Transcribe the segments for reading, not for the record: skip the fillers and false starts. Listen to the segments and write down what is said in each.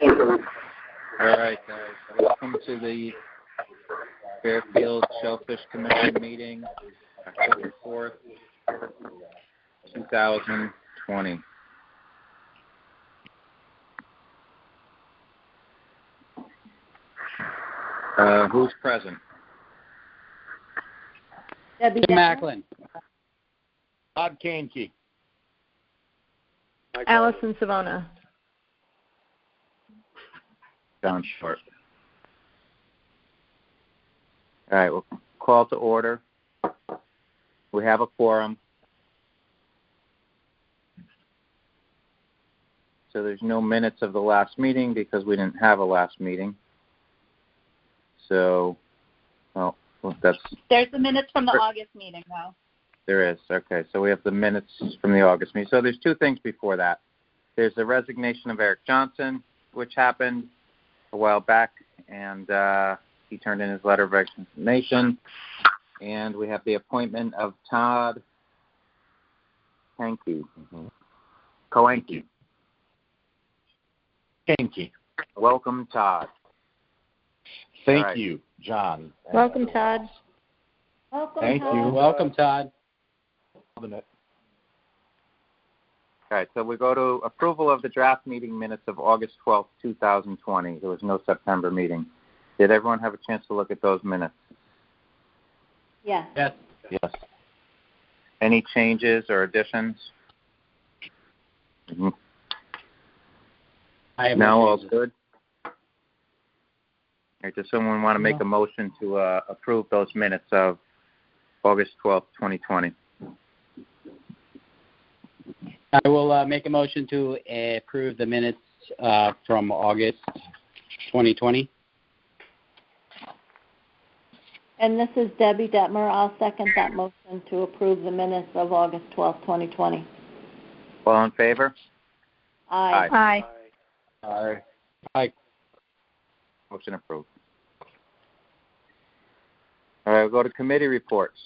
All right, guys. Welcome to the Fairfield Shellfish Commission meeting, October 4th, 2020. Who's present? Debbie Macklin. Todd Kahnke. Allison Savona. John Short. All right, we'll call to order. We have a quorum. So there's no minutes of the last meeting because we didn't have a last meeting. So, well, that's... There's the minutes from the August meeting, though. There is. Okay, so we have the minutes from the August meeting. So there's two things before that. There's the resignation of Eric Johnson, which happened a while back, and he turned in his letter of resignation. And we have the appointment of Todd Kahnke. Kahnke. Welcome, Todd. Thank you, John. Welcome, Todd. Thank you. Welcome, Todd. All right, so we go to approval of the draft meeting minutes of August 12th, 2020. There was no September meeting. Did everyone have a chance to look at those minutes? Yes. Yes. Yes. Any changes or additions? Mm-hmm. I have No, all changes. good? All right, does someone want to make a motion to approve those minutes of August 12th, 2020? I will make a motion to approve the minutes from August 2020. And this is Debbie Detmer. I'll second that motion to approve the minutes of August 12th, 2020. All in favor? Aye. Aye. Aye. Aye. Motion approved. All right, we'll go to committee reports.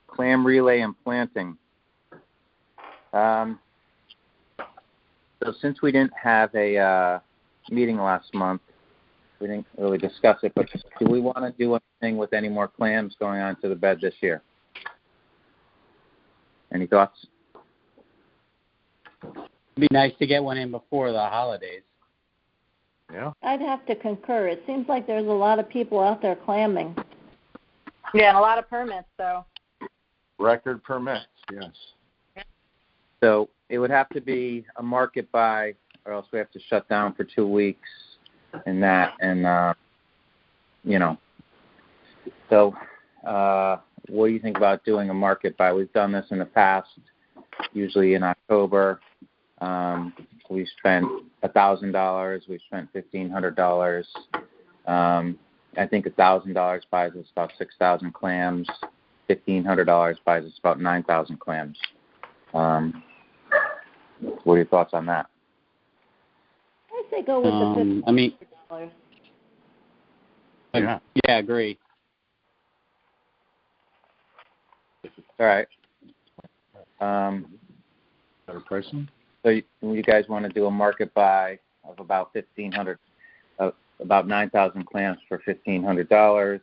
Clam relay and planting. So since we didn't have a meeting last month, we didn't really discuss it, but do we want to do anything with any more clams going onto the bed this year? Any thoughts? It'd be nice to get one in before the holidays. Yeah. I'd have to concur. It seems like there's a lot of people out there clamming. Yeah, and a lot of permits, so. Record permits, yes. So it would have to be a market buy, or else we have to shut down for 2 weeks and that. And, you know, so what do you think about doing a market buy? We've done this in the past, usually in October. We spent $1,000. We spent $1,500. I think $1,000 buys us about 6,000 clams. $1,500 buys us about 9,000 clams. What are your thoughts on that? I say go with the $50. I mean, Yeah. yeah, agree. All right. Better pricing? So you guys want to do a market buy of about 1,500, about 9,000 clams for $1,500.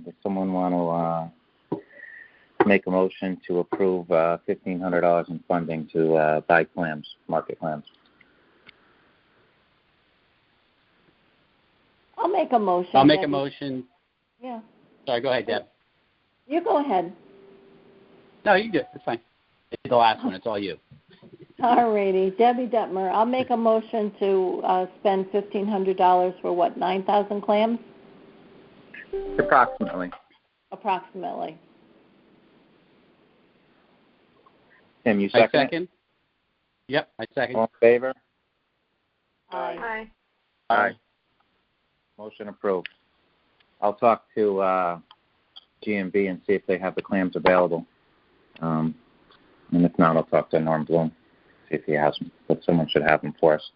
Does someone want to make a motion to approve $1,500 in funding to buy clams, market clams? I'll make a motion. I'll make a Debbie. motion. Yeah. Sorry, go ahead, Deb. You go ahead. No, you do. It's fine. It's the last one. It's all you. All righty. Debbie Detmer. I'll make a motion to spend $1,500 for what, 9,000 clams? Approximately. Approximately. Tim, you I second? second. Yep, I second. All in favor? Aye. Aye. Motion approved. I'll talk to G&B and see if they have the clams available. And if not, I'll talk to Norm Bloom, see if he has them. But someone should have them for us.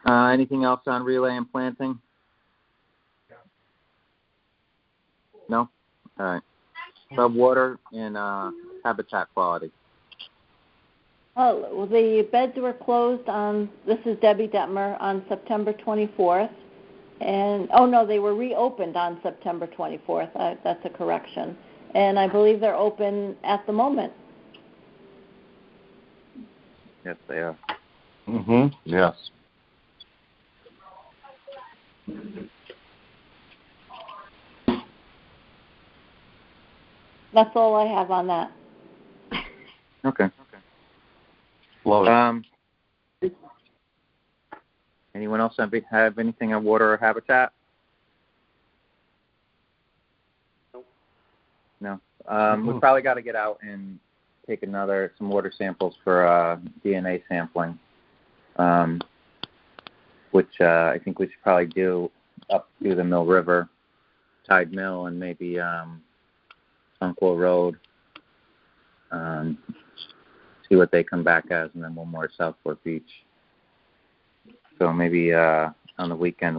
Anything else on relay and planting? No? All right. Water and habitat quality. Well, the beds were closed on, this is Debbie Detmer, on September 24th. And, oh no, they were reopened on September 24th. That's a correction. And I believe they're open at the moment. Yes, they are. Yes. That's all I have on that. Okay. Love it. Anyone else have anything on water or habitat? No. We probably got to get out and take some water samples for DNA sampling, which I think we should probably do up through the Mill River, Tide Mill, and maybe Sunquow Road. See what they come back as, and then one more Southport Beach. So maybe on the weekend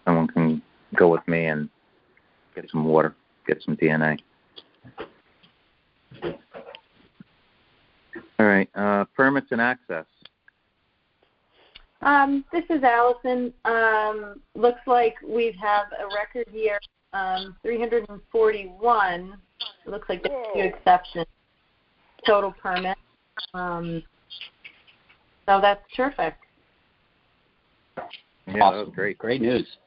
someone can go with me and get some water, get some DNA. All right, permits and access. This is Allison. Looks like we have a record year, 341. It looks like there's a few exceptions. Total permit. So that's terrific. Yeah, Awesome. that was great. Great news.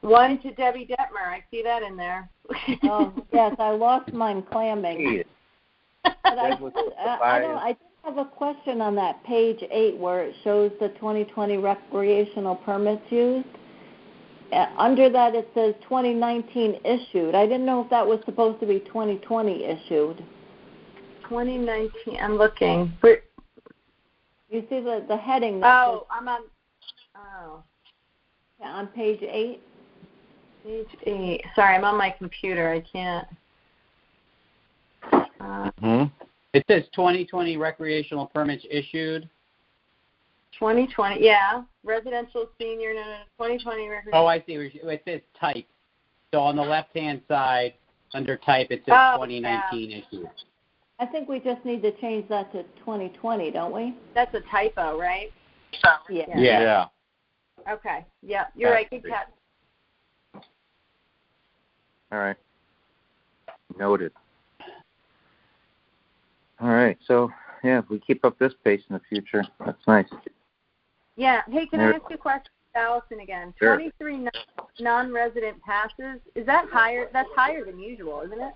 One to Debbie Detmer. I see that in there. Oh, yes, I lost mine clamming. But I did have a question on that page 8 where it shows the 2020 recreational permits used. Under that it says 2019 issued. I didn't know if that was supposed to be 2020 issued. 2019. I'm looking. You see the heading? Oh, I'm on. Oh. Yeah, on page 8. Page 8. Sorry, I'm on my computer. I can't. It says 2020 recreational permits issued. 2020, yeah. Residential senior, no, 2020 recreational. Oh, I see. It says type. So on the left-hand side, under type, it says 2019 issued. I think we just need to change that to 2020, don't we? That's a typo, right? Yeah. Okay. Yeah, you're right. Good catch. All right. Noted. All right. So, yeah, if we keep up this pace in the future, that's nice. Yeah. Hey, can I ask you a question, Allison, again? Sure. 23 non-resident passes. Is that higher? That's higher than usual, isn't it?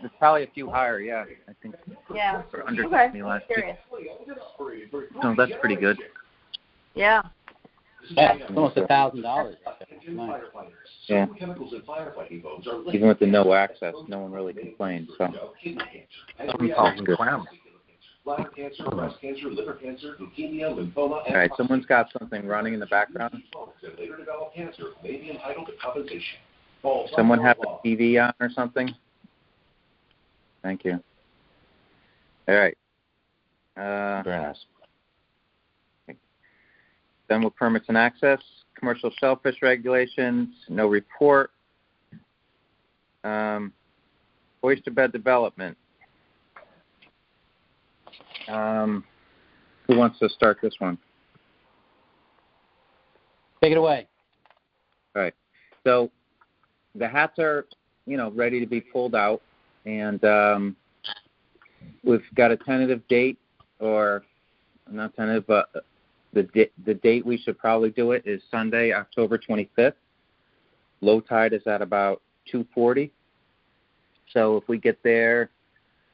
There's probably a few higher, yeah. I think. Yeah. Under Okay. me last Curious. week. No, that's pretty good. Yeah. Yeah, it's almost $1,000. Nice. Yeah. Even with the no access, no one really complains. So. Bladder cancer, breast cancer, liver cancer, leukemia, lymphoma, All right, someone's got something running in the background. later developed cancer may be entitled to compensation. Someone have a TV on or something? Thank you. All right. Very nice. Done with permits and access. Commercial shellfish regulations, no report. Oyster bed development. Who wants to start this one? Take it away. All right. So the hats are, ready to be pulled out, and we've got a tentative date, or not tentative, but the date we should probably do it is Sunday, October 25th. Low tide is at about 2:40. So if we get there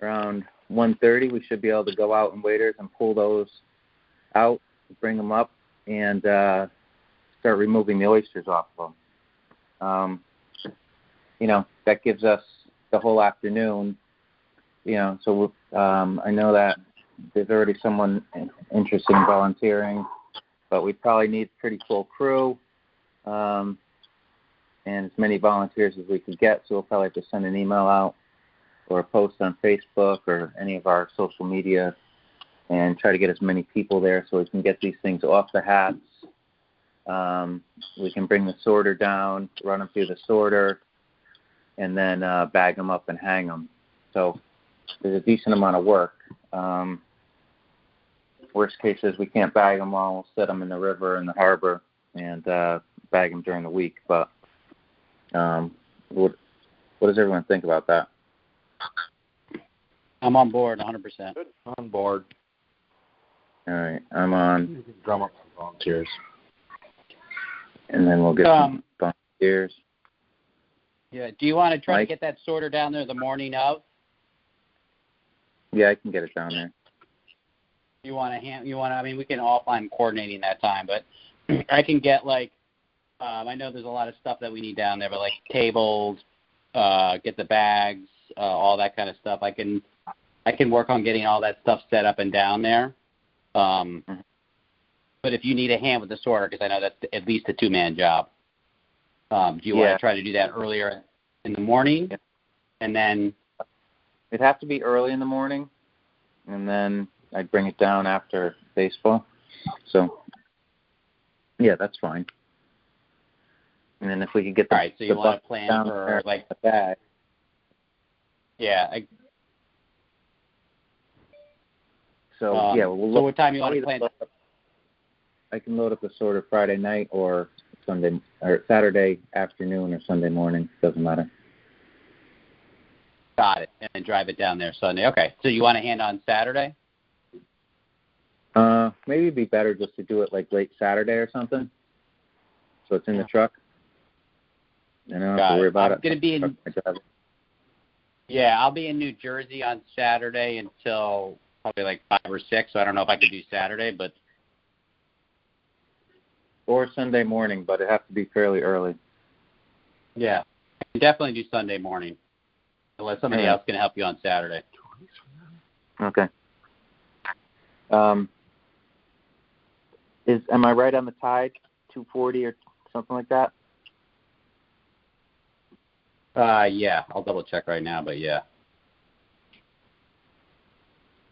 around 1:30, we should be able to go out in waders and pull those out, bring them up, and start removing the oysters off of them. That gives us the whole afternoon. So I know that there's already someone interested in volunteering, but we probably need a pretty full crew and as many volunteers as we could get. So we'll probably have to send an email out or a post on Facebook or any of our social media and try to get as many people there so we can get these things off the hats. We can bring the sorter down, run them through the sorter, and then bag them up and hang them. So there's a decent amount of work. Worst case is we can't bag them all. We'll set them in the river and the harbor and bag them during the week. But what does everyone think about that? I'm on board 100%. Good. On board. All right, I'm on. Drum up some volunteers. And then we'll get some volunteers. Yeah. Do you want to try Mike? to get that sorter down there the morning of? Yeah, I can get it down there. You want to I mean, we can offline coordinating that time, but I can get I know there's a lot of stuff that we need down there, but like tables, get the bags, all that kind of stuff. I can work on getting all that stuff set up and down there. But if you need a hand with the sorter, because I know that's at least a 2-man job, do you want to try to do that earlier in the morning? Yeah. And then It'd have to be early in the morning, and then I'd bring it down after baseball. So, yeah, that's fine. And then if we could get the, all right, so you want to plan for like the bag. Yeah. So yeah, so what time you want to plan? I can load up the sorter Friday night or Sunday or Saturday afternoon or Sunday morning. Doesn't matter. Got it. And then drive it down there Sunday. Okay. So you want to hand on Saturday? Maybe it'd be better just to do it like late Saturday or something. So it's in the truck. You don't have to worry about it. I'm going to be in. Yeah, I'll be in New Jersey on Saturday until probably like 5 or 6. So I don't know if I could do Saturday, but. Or Sunday morning, but it has to be fairly early. Yeah, I can definitely do Sunday morning, unless somebody else can help you on Saturday. Okay. Am I right on the tide? 240 or something like that? Yeah, I'll double check right now, but yeah.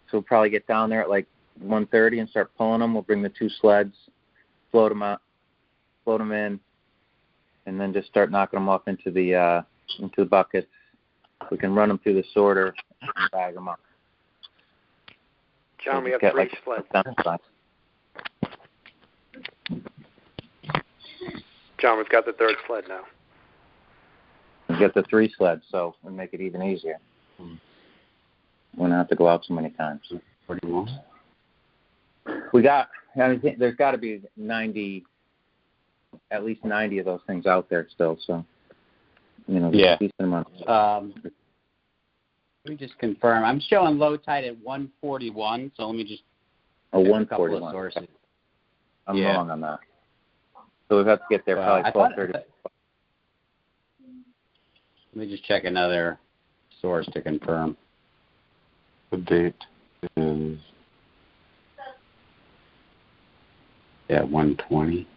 So we'll probably get down there at like 1:30 and start pulling them. We'll bring the 2 sleds, float them out, float them in, and then just start knocking them off into the buckets. We can run them through the sorter and bag them up. John, we have 3 sleds. John, we've got the 3rd sled now. We get the 3 sleds, so we make it even easier. We don't have to go out so many times. There's got to be 90, at least 90 of those things out there still. So, there's a decent amount. Let me just confirm. I'm showing low tide at 141. So let me just. 141. Sources. I'm wrong on that. So we've got to get there probably 12:30. Let me just check another source to confirm. The date is 120.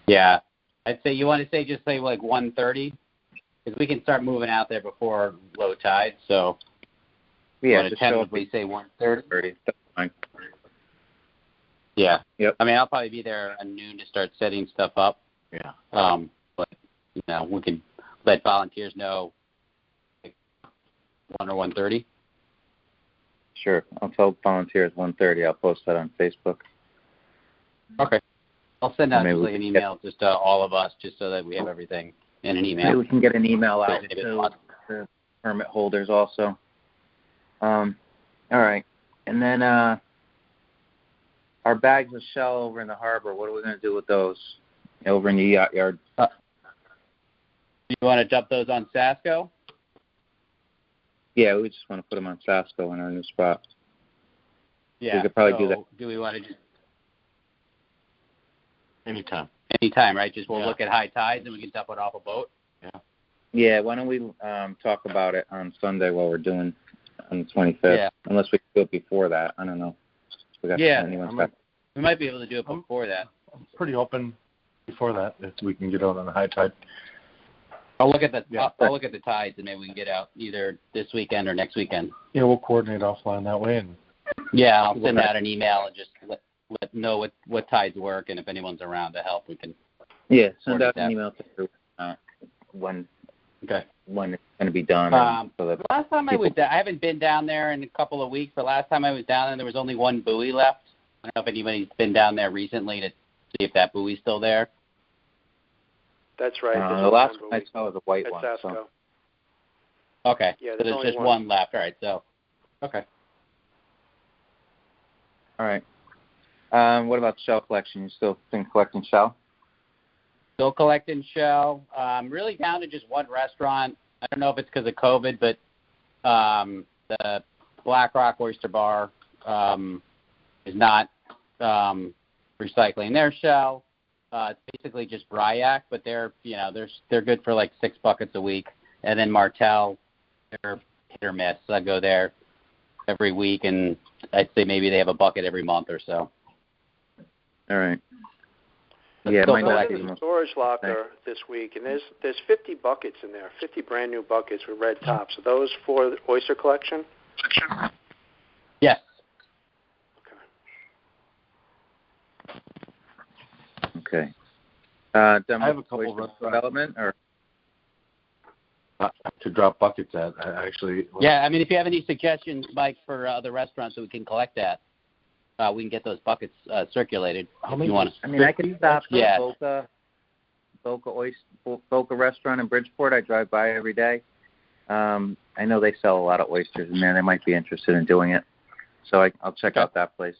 Yeah, I'd say you want to say like 130, because we can start moving out there before low tide. So just tentatively say 130. That's fine. Yeah. Yep. I mean, I'll probably be there at noon to start setting stuff up. Yeah. But we can let volunteers know like 1 or 1:30. Sure. I'll tell volunteers 1:30. I'll post that on Facebook. Okay. I'll send out an email just to all of us, just so that we have everything in an email. Maybe we can get an email out to the permit holders also. All right. And then our bags of shell over in the harbor, what are we going to do with those over in the yacht yard? Do you want to dump those on Sasco? Yeah, we just want to put them on Sasco in our new spot. Yeah. We could probably do that. Do we want to just anytime, right? Just we'll look at high tides and we can dump it off a boat. Yeah. Yeah, why don't we talk about it on Sunday while we're doing on the 25th? Yeah. Unless we do it before that. I don't know. We might be able to do it before that. I'm pretty open before that if we can get out on a high tide. I'll look at I'll look at the tides and maybe we can get out either this weekend or next weekend. Yeah, we'll coordinate offline that way. And I'll send out an email and just let know what tides work, and if anyone's around to help, we can. Yeah, send out an email to when. Okay. when it's going to be done. So that last time I was I haven't been down there in a couple of weeks, but last time I was down there was only one buoy left. I don't know if anybody's been down there recently to see if that buoy's still there. That's right. The last one I saw was a white at one. Sasco. So. Okay. Yeah, so there's just one left. All right. So, okay. All right. What about shell collection? You still been collecting shell? Still collecting shell. Really down to just one restaurant. I don't know if it's because of COVID, but the Black Rock Oyster Bar is not recycling their shell. It's basically just Bryac, but they're good for like 6 buckets a week. And then Martel, they're hit or miss. I go there every week, and I'd say maybe they have a bucket every month or so. All right. But yeah, still I was collecting. in the storage locker this week, and there's 50 buckets in there, 50 brand new buckets with red tops. Are those for the oyster collection? Yes. Okay. I have a couple of development or to drop buckets at. Actually. Yeah, I mean, if you have any suggestions, Mike, for other restaurants that we can collect at, we can get those buckets circulated. How if many? You want? I mean, I could stop Yeah. Boca Restaurant in Bridgeport. I drive by every day. I know they sell a lot of oysters in there. They might be interested in doing it. So I'll check out that place.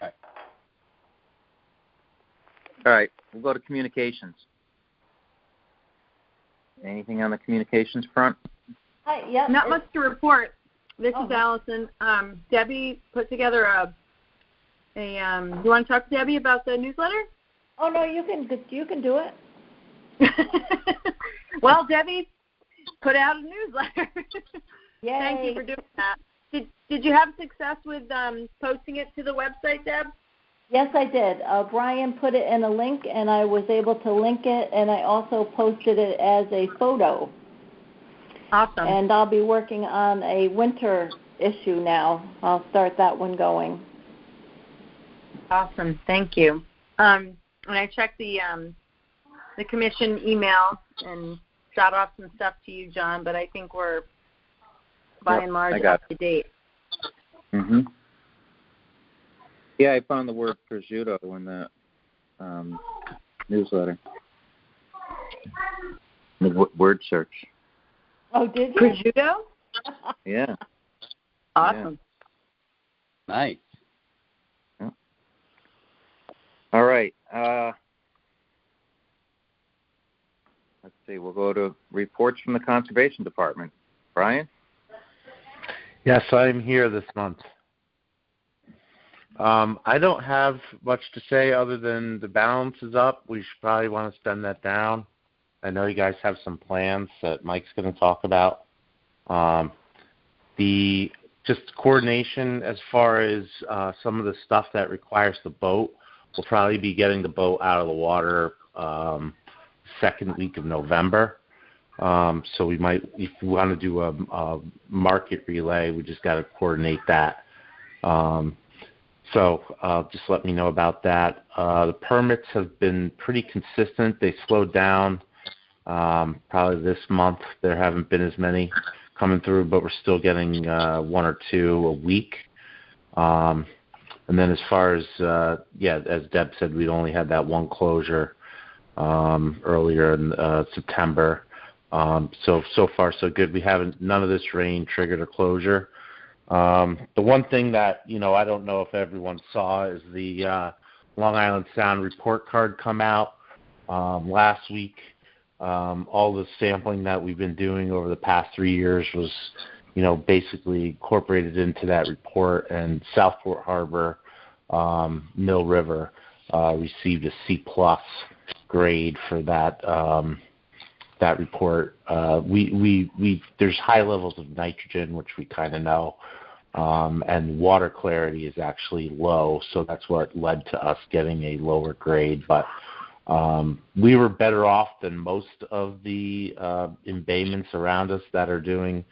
Okay. All right. We'll go to communications. Anything on the communications front? Yep. Not much to report. This is Allison. Debbie put together you want to talk to Debbie about the newsletter? Oh no, you can do it. Well, Debbie put out a newsletter. Yay. Thank you for doing that. Did you have success with posting it to the website, Deb? Yes, I did. Brian put it in a link, and I was able to link it, and I also posted it as a photo. Awesome. And I'll be working on a winter issue now. I'll start that one going. Awesome. Thank you. And I checked the commission email and shot off some stuff to you, John, but I think we're by and large up to date. Mm-hmm. Yeah, I found the word prosciutto in the newsletter. The word search. Oh, did you? Prosciutto? Yeah. Awesome. Yeah. Nice. Yeah. All right. Let's see. We'll go to reports from the Conservation Department. Brian? Yes, I'm here this month. I don't have much to say other than the balance is up. We should probably want to spend that down. I know you guys have some plans that Mike's going to talk about. The just coordination as far as some of the stuff that requires the boat. We'll probably be getting the boat out of the water second week of November. So we might, if we want to do a market relay, we just got to coordinate that. So just let me know about that. The permits have been pretty consistent. They slowed down probably this month. There haven't been as many coming through, but we're still getting 1 or 2 a week. And then as far as, as Deb said, we'd only had that one closure earlier in September. So far so good. None of this rain triggered a closure. The one thing that, I don't know if everyone saw is the Long Island Sound report card come out last week. All the sampling that we've been doing over the past 3 years was, basically incorporated into that report, and Southport Harbor, Mill River, received a C+ grade for that report. There's high levels of nitrogen, which we kind of know, and water clarity is actually low, so that's what led to us getting a lower grade. But we were better off than most of the embayments around us that are doing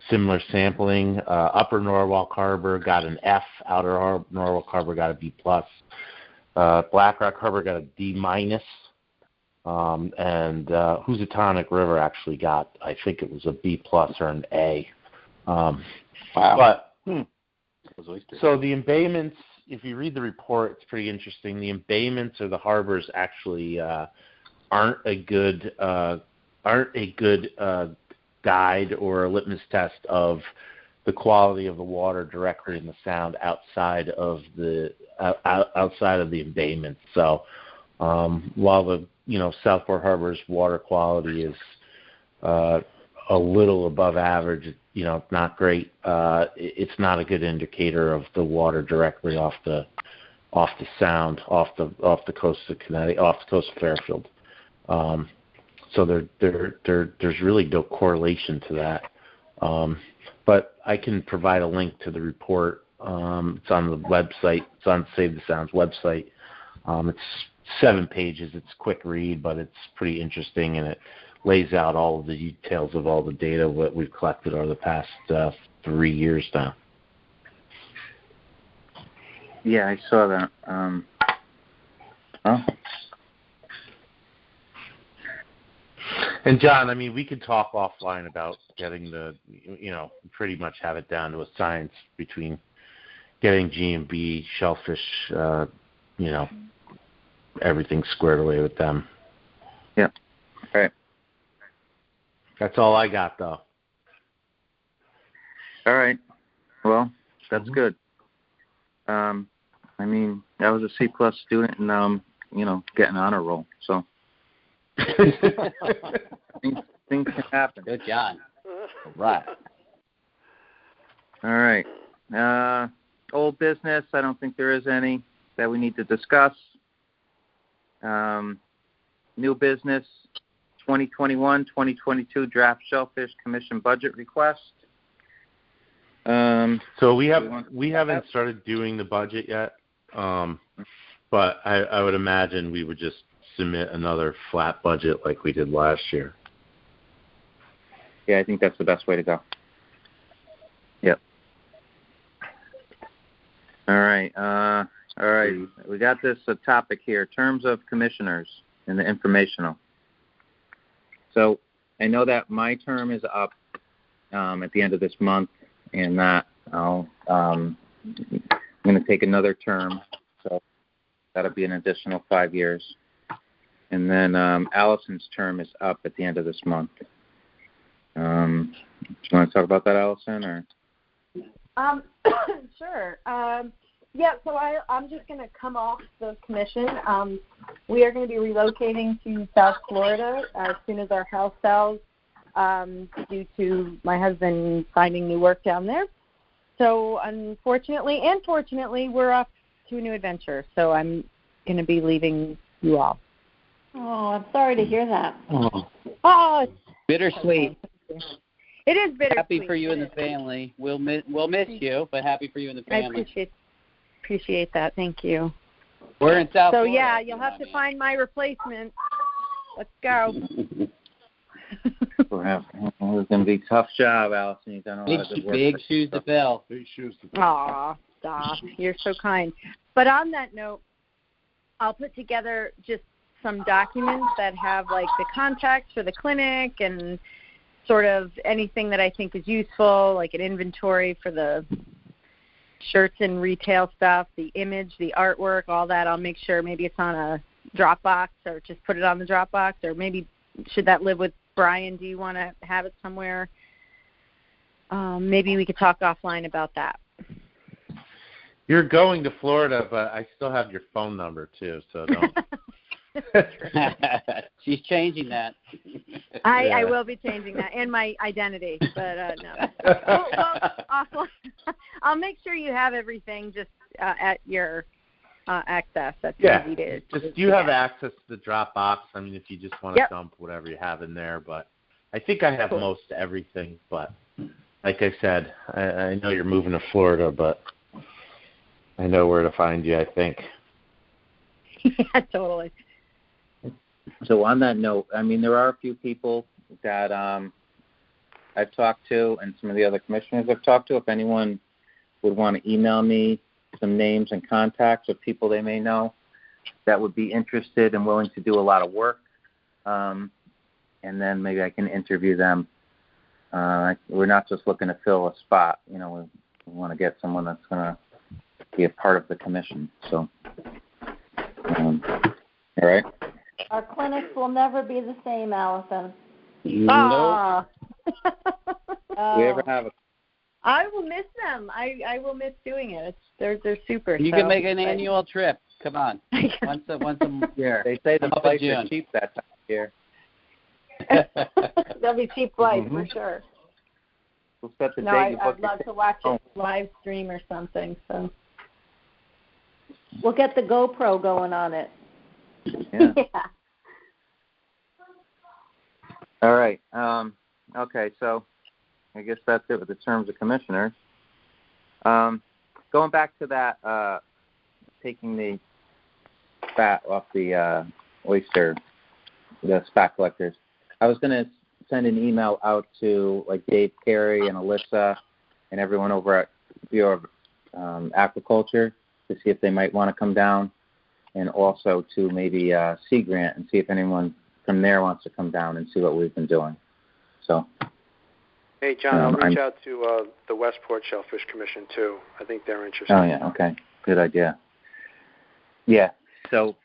similar sampling. Upper Norwalk Harbor got an F, Outer Norwalk Harbor got a B+, Black Rock Harbor got a D-. And Housatonic River actually got, I think it was a B+ or an A. Wow. But so the embayments, if you read the report, it's pretty interesting. The embayments or the harbors actually aren't a good guide or a litmus test of the quality of the water directly in the sound outside of the embayment. So while the Southport Harbor's water quality is a little above average, not great. It's not a good indicator of the water directly off the sound, off the coast of Connecticut, off the coast of Fairfield. So there's really no correlation to that. But I can provide a link to the report. It's on the website. It's on Save the Sound's website. It's 7 pages. It's a quick read, but it's pretty interesting, and it lays out all of the details of all the data that we've collected over the past 3 years now. Yeah, I saw that. And John, I mean, we could talk offline about getting pretty much have it down to a science between getting G&B, Shellfish, everything squared away with them. Yeah. All right. That's all I got, though. All right. Well, that's good. I mean, I was a C+ student, and now I'm, getting honor roll. So things can happen. Good job. Right. All right. Old business. I don't think there is any that we need to discuss. New business. 2021-2022 draft Shellfish Commission budget request. So we haven't started doing the budget yet, but I would imagine we would just submit another flat budget like we did last year. Yeah, I think that's the best way to go. Yep. All right. We got this topic here: terms of commissioners in the informational. So I know that my term is up at the end of this month, and that I'm going to take another term, so that'll be an additional 5 years. And then Allison's term is up at the end of this month. Do you want to talk about that, Allison, or? Sure. Yeah, so I'm just going to come off the commission. We are going to be relocating to South Florida as soon as our house sells due to my husband finding new work down there. So unfortunately and fortunately, we're off to a new adventure. So I'm going to be leaving you all. Oh, I'm sorry to hear that. Oh, it's bittersweet. It is bittersweet. Happy for you and the family. We'll miss you, but happy for you and the family. I appreciate that. Thank you. We're in South So Florida, yeah, you'll have to find my replacement. Let's go. It's going to be a tough job, Allison. You've done a lot of good work. Big shoes to fill. Big shoes to fill. Aw, stop. You're so kind. But on that note, I'll put together just some documents that have like the contacts for the clinic and sort of anything that I think is useful, like an inventory for the shirts and retail stuff, the image, the artwork, all that. I'll make sure maybe it's on a Dropbox or just put it on the Dropbox, or maybe should that live with Brian? Do you want to have it somewhere? Maybe we could talk offline about that. You're going to Florida, but I still have your phone number too, so don't. She's changing that. I will be changing that and my identity, but no. Well, I'll make sure you have everything just at your access. That's easy to. Just you have access to the Dropbox. I mean, if you just want to dump whatever you have in there, but I think I have most everything. But like I said, I know you're moving to Florida, but I know where to find you, I think. Yeah, totally. So on that note, I mean, there are a few people that I've talked to, and some of the other commissioners I've talked to. If anyone would want to email me some names and contacts of people they may know that would be interested and willing to do a lot of work and then maybe I can interview them. We're not just looking to fill a spot. We want to get someone that's going to be a part of the commission. So, all right. Our clinics will never be the same, Allison. Nope. We ever have a... I will miss them. I will miss doing it. They're super. You can make an annual trip. Come on, once a year. They say the flights are cheap that time of year. They'll be cheap flights for sure. We'll set the no, date. I'd love to watch it live stream or something. So we'll get the GoPro going on it. Yeah. All right. Okay, so I guess that's it with the terms of commissioners. Going back to that, taking the fat off the oyster, the fat collectors. I was going to send an email out to like Dave Carey and Alyssa and everyone over at Bureau of Aquaculture to see if they might want to come down, and also to maybe Sea Grant and see if anyone from there wants to come down and see what we've been doing. So. Hey, John, I'll reach out to the Westport Shellfish Commission, too. I think they're interested. Oh, yeah, okay. Good idea. Yeah, so,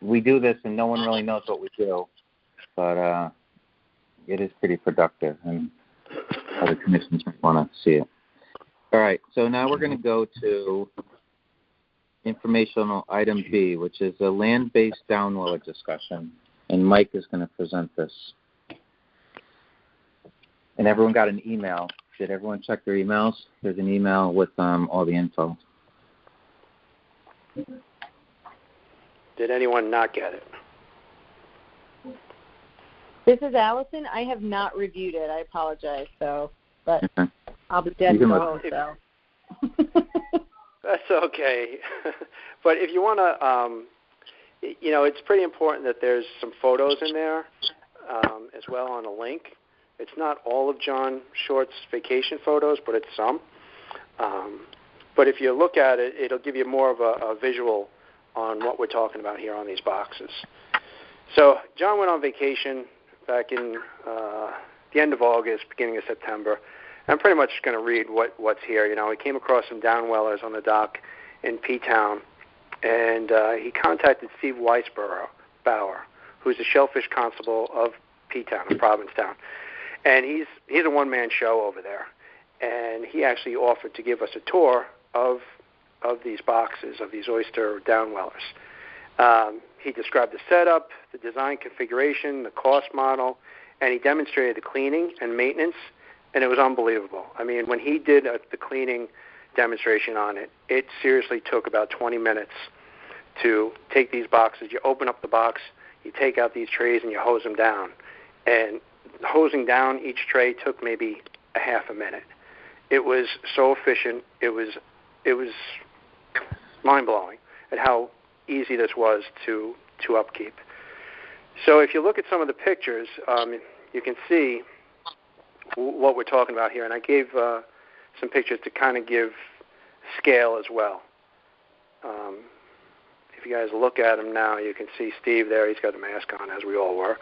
we do this and no one really knows what we do, but it is pretty productive, and other commissions want to see it. All right, so now we're going to go to informational item B, which is a land-based downweller discussion, and Mike is going to present this. And everyone got an email. Did everyone check their emails? There's an email with all the info. Did anyone not get it? This is Allison. I have not reviewed it. I apologize, but I'll be dead tomorrow. So. That's okay. But if you want to, it's pretty important that there's some photos in there as well on a link. It's not all of John Short's vacation photos, but it's some. But if you look at it, it'll give you more of a visual on what we're talking about here on these boxes. So John went on vacation back in the end of August, beginning of September. I'm pretty much going to read what's here. He came across some downwellers on the dock in P-Town, and he contacted Steve Weisbauer, who's the shellfish constable of P-Town, of Provincetown. And he's a one-man show over there. And he actually offered to give us a tour of these boxes, of these oyster downwellers. He described the setup, the design configuration, the cost model, and he demonstrated the cleaning and maintenance, and it was unbelievable. I mean, when he did the cleaning demonstration on it, it seriously took about 20 minutes to take these boxes. You open up the box, you take out these trays, and you hose them down. And hosing down each tray took maybe a half a minute. It was so efficient. It was mind-blowing at how easy this was to upkeep. So if you look at some of the pictures, you can see what we're talking about here. And I gave some pictures to kind of give scale as well. If you guys look at him now, you can see Steve there. He's got a mask on, as we all were.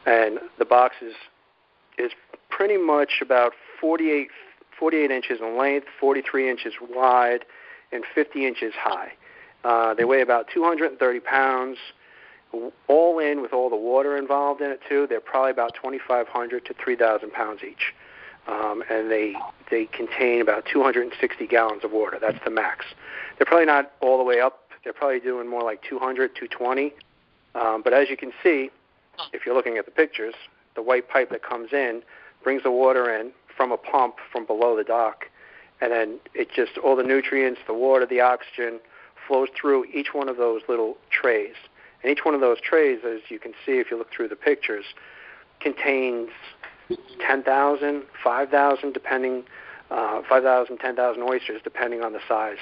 And the box is pretty much about 48 inches in length, 43 inches wide, and 50 inches high. They weigh about 230 pounds, all in with all the water involved in it, too. They're probably about 2,500 to 3,000 pounds each. And they contain about 260 gallons of water. That's the max. They're probably not all the way up. They're probably doing more like 200, 220. But as you can see, if you're looking at the pictures, the white pipe that comes in brings the water in from a pump from below the dock, and then it just, all the nutrients, the water, the oxygen flows through each one of those little trays. And each one of those trays, as you can see if you look through the pictures, contains 10,000, 5,000, depending, 5,000, 10,000 oysters, depending on the size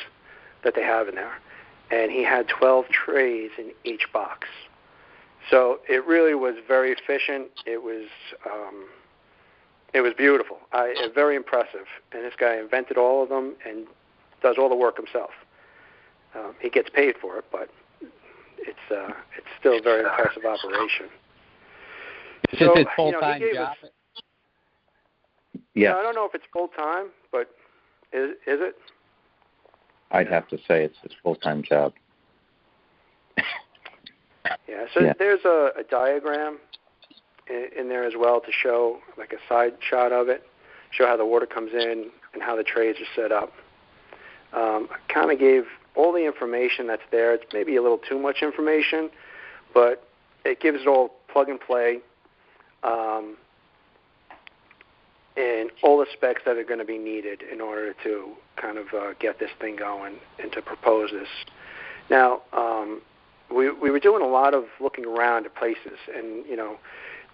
that they have in there. And he had 12 trays in each box. So it really was very efficient. It was beautiful. Very impressive. And this guy invented all of them and does all the work himself. He gets paid for it, but it's still a very impressive operation. Is this his full-time job? Yeah. I don't know if it's full-time, but is it? I'd have to say it's his full-time job. Yeah, so there's a diagram in there as well to show, like a side shot of it, show how the water comes in and how the trays are set up. I kind of gave all the information that's there. It's maybe a little too much information, but it gives it all plug and play, and all the specs that are going to be needed in order to kind of get this thing going and to propose this. Now, we were doing a lot of looking around at places, and,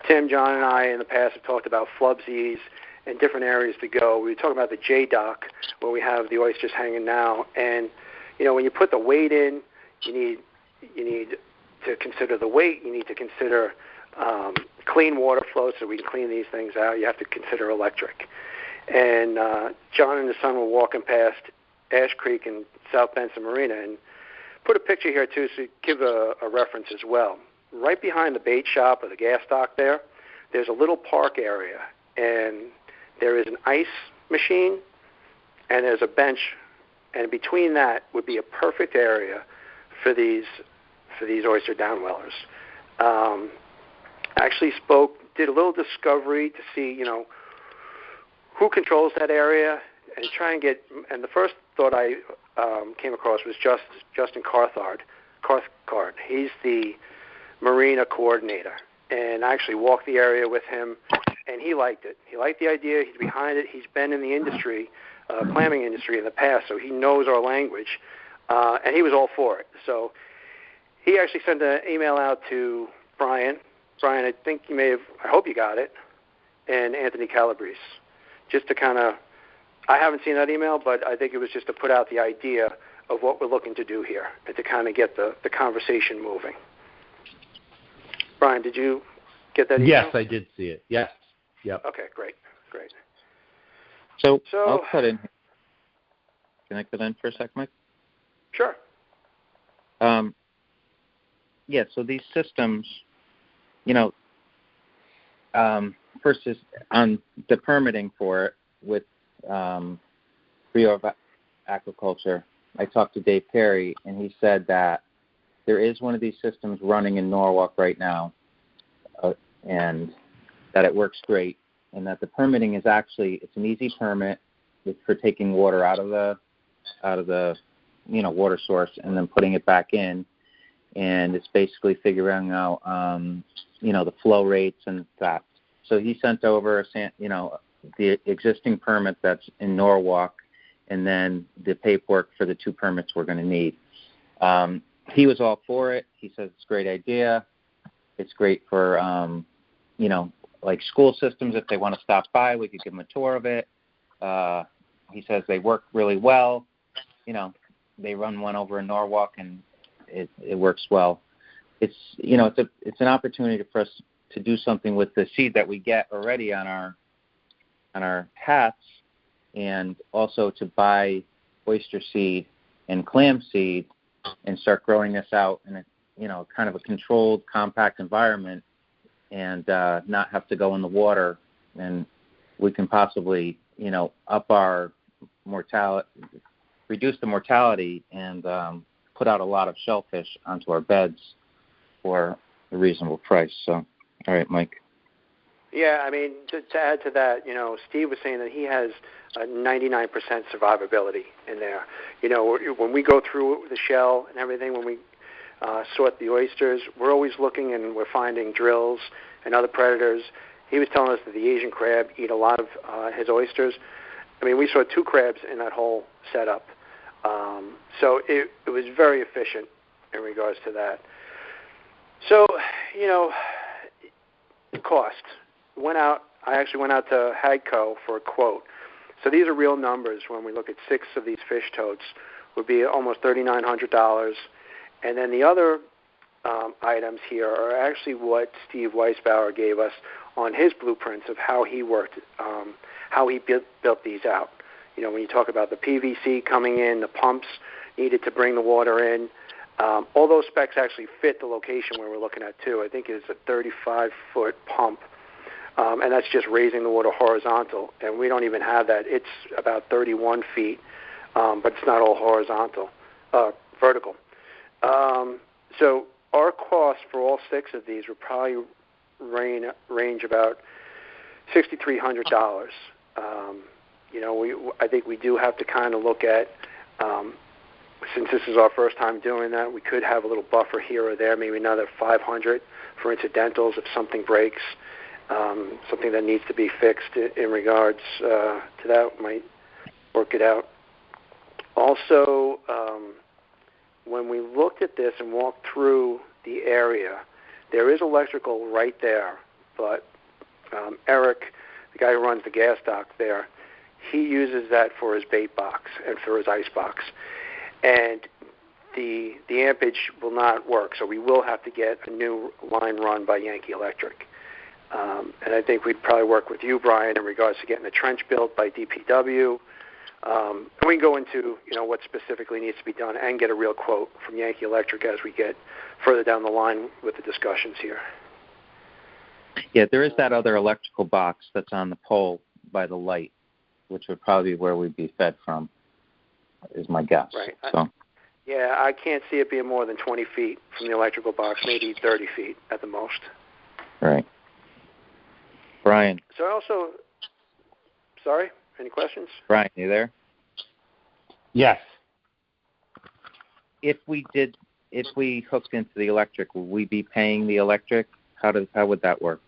Tim, John, and I in the past have talked about flubsies and different areas to go. We were talking about the J-Dock, where we have the oysters hanging now, and, when you put the weight in, you need to consider the weight, you need to consider clean water flow so we can clean these things out. You have to consider electric. And John and his son were walking past Ash Creek and South Benson Marina, and put a picture here too so give a reference as well. Right behind the bait shop or the gas dock there's a little park area, and there is an ice machine and there's a bench, and between that would be a perfect area for these oyster downwellers. Actually did a little discovery to see, who controls that area, and try and get. And the first thought I came across was Justin Cathcart. He's the marina coordinator, and I actually walked the area with him, and he liked it. He liked the idea. He's behind it. He's been in the industry, clamming industry in the past, so he knows our language, and he was all for it. So he actually sent an email out to Brian, I think you may have, I hope you got it, and Anthony Calabrese, just to kind of, I haven't seen that email, but I think it was just to put out the idea of what we're looking to do here and to kind of get the conversation moving. Brian, did you get that email? Yes, I did see it. Yes. Yep. Okay, great. So I'll cut in. Can I cut in for a sec, Mike? Sure. Yeah, so these systems, first is on the permitting for it with Bureau of Agriculture. I talked to Dave Perry, and he said that there is one of these systems running in Norwalk right now, and that it works great, and that the permitting is it's an easy permit for taking water out of the water source and then putting it back in, and it's basically figuring out the flow rates and that. So he sent over the existing permit that's in Norwalk, and then the paperwork for the two permits we're going to need. He was all for it. He says it's a great idea. It's great for, like school systems. If they want to stop by, we could give them a tour of it. He says they work really well. They run one over in Norwalk, and it works well. It's an opportunity for us to do something with the seed that we get already on our hats, and also to buy oyster seed and clam seed and start growing this out in a kind of a controlled, compact environment, and not have to go in the water, and we can possibly up our mortality, reduce the mortality, and put out a lot of shellfish onto our beds for a reasonable price. So, all right, Mike. Yeah, I mean, to add to that, Steve was saying that he has a 99% survivability in there. When we go through the shell and everything, when we sort the oysters, we're always looking, and we're finding drills and other predators. He was telling us that the Asian crab eat a lot of his oysters. I mean, we saw 2 crabs in that whole setup. So it was very efficient in regards to that. So, the cost. I actually went out to Hagco for a quote. So these are real numbers. When we look at 6 of these fish totes, would be almost $3,900. And then the other items here are actually what Steve Weisbauer gave us on his blueprints of how he worked, how he built these out. When you talk about the PVC coming in, the pumps needed to bring the water in, All those specs actually fit the location where we're looking at, too. I think it's a 35-foot pump, and that's just raising the water horizontal, and we don't even have that. It's about 31 feet, but it's not all vertical. So our cost for all 6 of these would probably range about $6,300. I think we do have to kind of look at, since this is our first time doing that, we could have a little buffer here or there, maybe another $500 for incidentals if something breaks, something that needs to be fixed in regards to that might work it out. Also, when we looked at this and walked through the area, there is electrical right there, but Eric, the guy who runs the gas dock there, he uses that for his bait box and for his ice box. And the ampage will not work, so we will have to get a new line run by Yankee Electric. And I think we'd probably work with you, Brian, in regards to getting a trench built by DPW. And we can go into, what specifically needs to be done and get a real quote from Yankee Electric as we get further down the line with the discussions here. Yeah, there is that other electrical box that's on the pole by the light, which would probably be where we'd be fed from, is my guess. Right. So. Yeah, I can't see it being more than 20 feet from the electrical box, maybe 30 feet at the most. Right. Brian. So also, sorry, any questions? Brian, you there? Yes. If we hooked into the electric, would we be paying the electric? How would that work?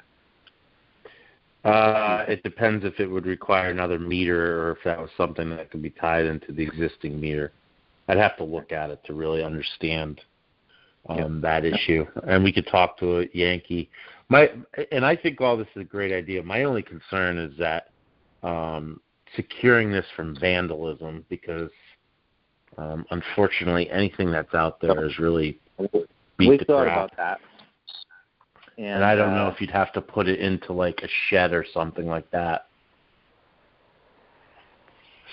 It depends if it would require another meter or if that was something that could be tied into the existing meter. I'd have to look at it to really understand that issue. And we could talk to a Yankee. And I think all this is a great idea. My only concern is that securing this from vandalism, because unfortunately anything that's out there is really beat the crap. Thought about that. And I don't know if you'd have to put it into like a shed or something like that.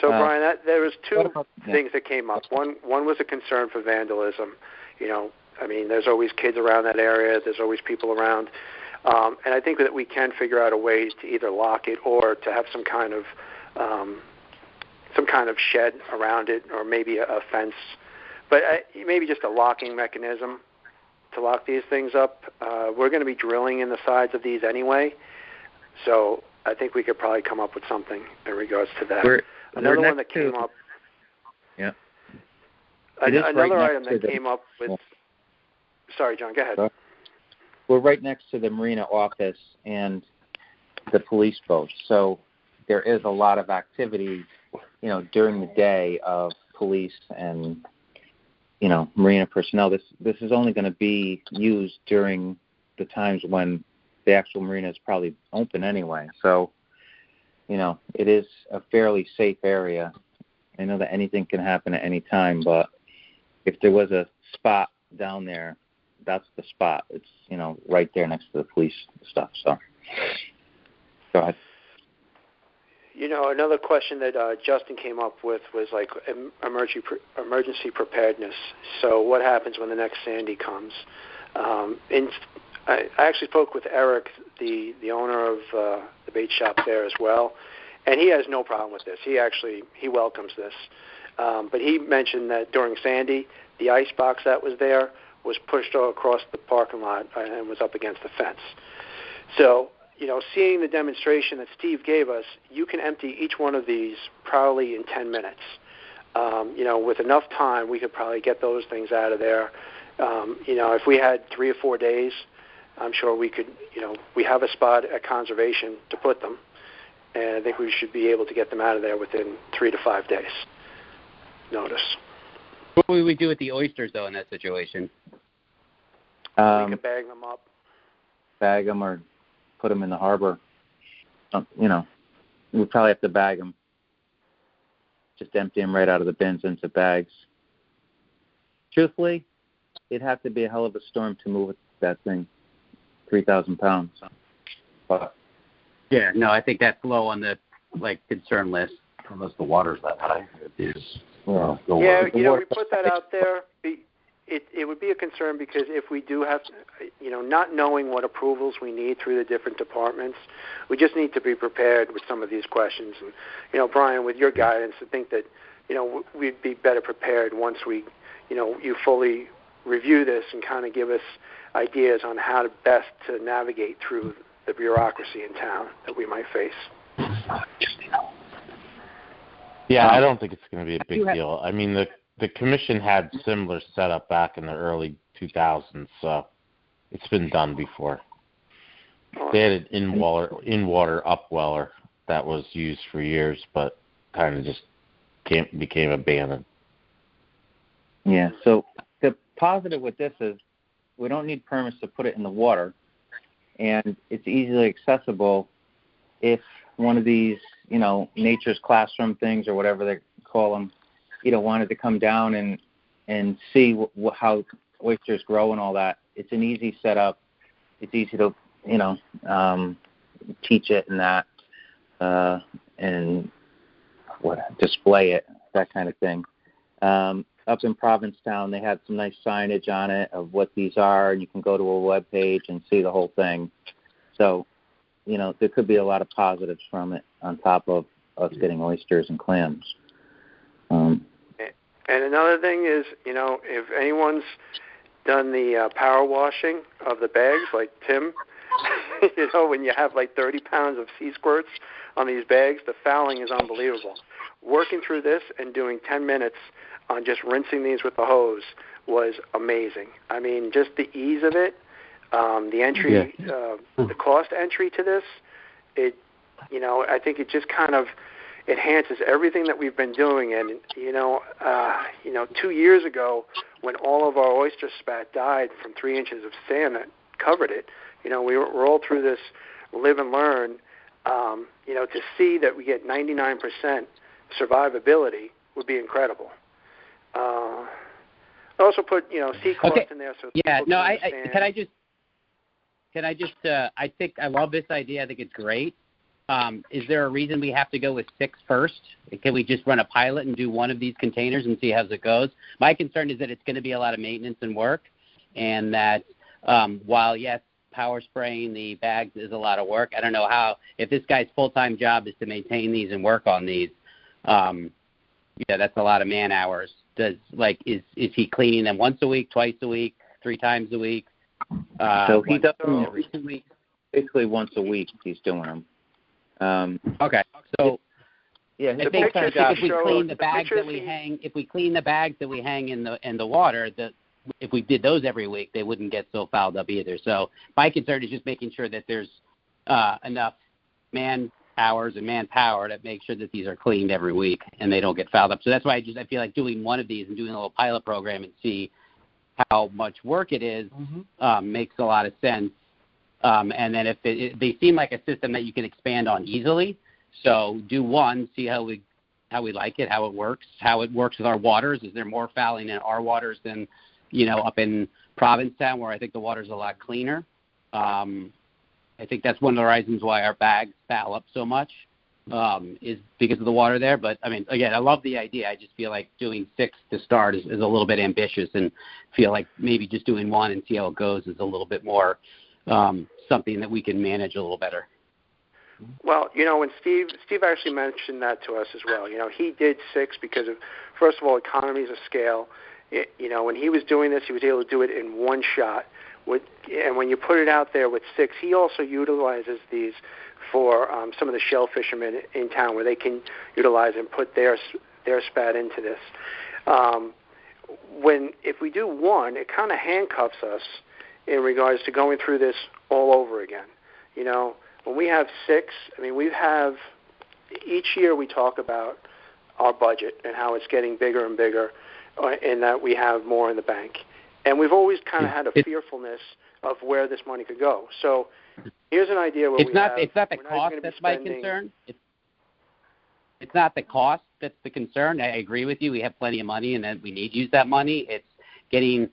So, Brian, there was two things that came up. One was a concern for vandalism. There's always kids around that area. There's always people around. And I think that we can figure out a way to either lock it or to have some kind of shed around it, or maybe a fence. But maybe just a locking mechanism to lock these things up. We're going to be drilling in the sides of these anyway, so I think we could probably come up with something in regards to that. Another one that came up. Yeah. Another item that came up with. Sorry, John. Go ahead. We're right next to the marina office and the police boat, so there is a lot of activity, during the day of police and marina personnel. This is only going to be used during the times when the actual marina is probably open anyway. So, it is a fairly safe area. I know that anything can happen at any time, but if there was a spot down there, that's the spot. It's, right there next to the police stuff. So, go ahead. Another question that Justin came up with was like emergency preparedness. So what happens when the next Sandy comes? I actually spoke with Eric, the owner of the bait shop there as well, and he has no problem with this. He welcomes this. But he mentioned that during Sandy, the ice box that was there was pushed across the parking lot and was up against the fence. So, seeing the demonstration that Steve gave us, you can empty each one of these probably in 10 minutes. With enough time, we could probably get those things out of there. If we had 3 or 4 days, I'm sure we could, we have a spot at conservation to put them, and I think we should be able to get them out of there within 3 to 5 days notice. What would we do with the oysters, though, in that situation? We could bag them up. Bag them or put them in the harbor. We'd probably have to bag them. Just empty them right out of the bins into bags. Truthfully, it'd have to be a hell of a storm to move that thing, 3,000 pounds. But yeah, no, I think that's low on the concern list. Unless the water's that high, it is. We put that out there. it would be a concern because if we do have, not knowing what approvals we need through the different departments, we just need to be prepared with some of these questions. And, Brian, with your guidance, I think that, we'd be better prepared once we, you fully review this and kind of give us ideas on how to best to navigate through the bureaucracy in town that we might face. Yeah, I don't think it's going to be a big deal. I mean, the commission had similar setup back in the early 2000s, so it's been done before. They had an in-water upweller that was used for years, but kind of just became abandoned. Yeah, so the positive with this is we don't need permits to put it in the water, and it's easily accessible if one of these, nature's classroom things or whatever they call them, wanted to come down and see how oysters grow and all that. It's an easy setup. It's easy to, teach it and that, and display it, that kind of thing. Up in Provincetown, they had some nice signage on it of what these are, and you can go to a web page and see the whole thing. So, there could be a lot of positives from it on top of us getting oysters and clams. And another thing is, if anyone's done the power washing of the bags, like Tim, when you have like 30 pounds of sea squirts on these bags, the fouling is unbelievable. Working through this and doing 10 minutes on just rinsing these with the hose was amazing. I mean, just the ease of it, the entry, the cost entry to this, I think it just kind of enhances everything that we've been doing. And, 2 years ago, when all of our oyster spat died from 3 inches of sand that covered it, we rolled through this live and learn, to see that we get 99% survivability would be incredible. I also put, sea cost in there. So I think I love this idea. I think it's great. Is there a reason we have to go with 6 first? Can we just run a pilot and do one of these containers and see how it goes? My concern is that it's going to be a lot of maintenance and work, and that while, yes, power spraying the bags is a lot of work, I don't know if this guy's full-time job is to maintain these and work on these, that's a lot of man hours. Is he cleaning them once a week, twice a week, 3 times a week? So he does them every 2 weeks. Basically once a week he's doing them. Okay. So yeah, I think if we clean the bags that we hang in the water, if we did those every week, they wouldn't get so fouled up either. So my concern is just making sure that there's enough man hours and manpower to make sure that these are cleaned every week and they don't get fouled up. So that's why I feel like doing one of these and doing a little pilot program and see how much work it is makes a lot of sense. And then if they seem like a system that you can expand on easily, so do one, see how we like it, how it works with our waters. Is there more fouling in our waters than up in Provincetown, where I think the water's a lot cleaner? I think that's one of the reasons why our bags foul up so much, is because of the water there. But, I mean, again, I love the idea. I just feel like doing 6 to start is a little bit ambitious, and feel like maybe just doing 1 and see how it goes is a little bit more something that we can manage a little better. Well, when Steve actually mentioned that to us as well. He did 6 because of, first of all, economies of scale. When he was doing this, he was able to do it in one shot. And when you put it out there with 6, he also utilizes these for some of the shell fishermen in town, where they can utilize and put their spat into this. If we do 1, it kind of handcuffs us in regards to going through this all over again. When we have 6, each year we talk about our budget and how it's getting bigger and bigger, and that we have more in the bank. And we've always kind of had a fearfulness of where this money could go. So here's an idea where it's not the cost that's my concern. It's not the cost that's the concern. I agree with you. We have plenty of money, and that we need to use that money. It's getting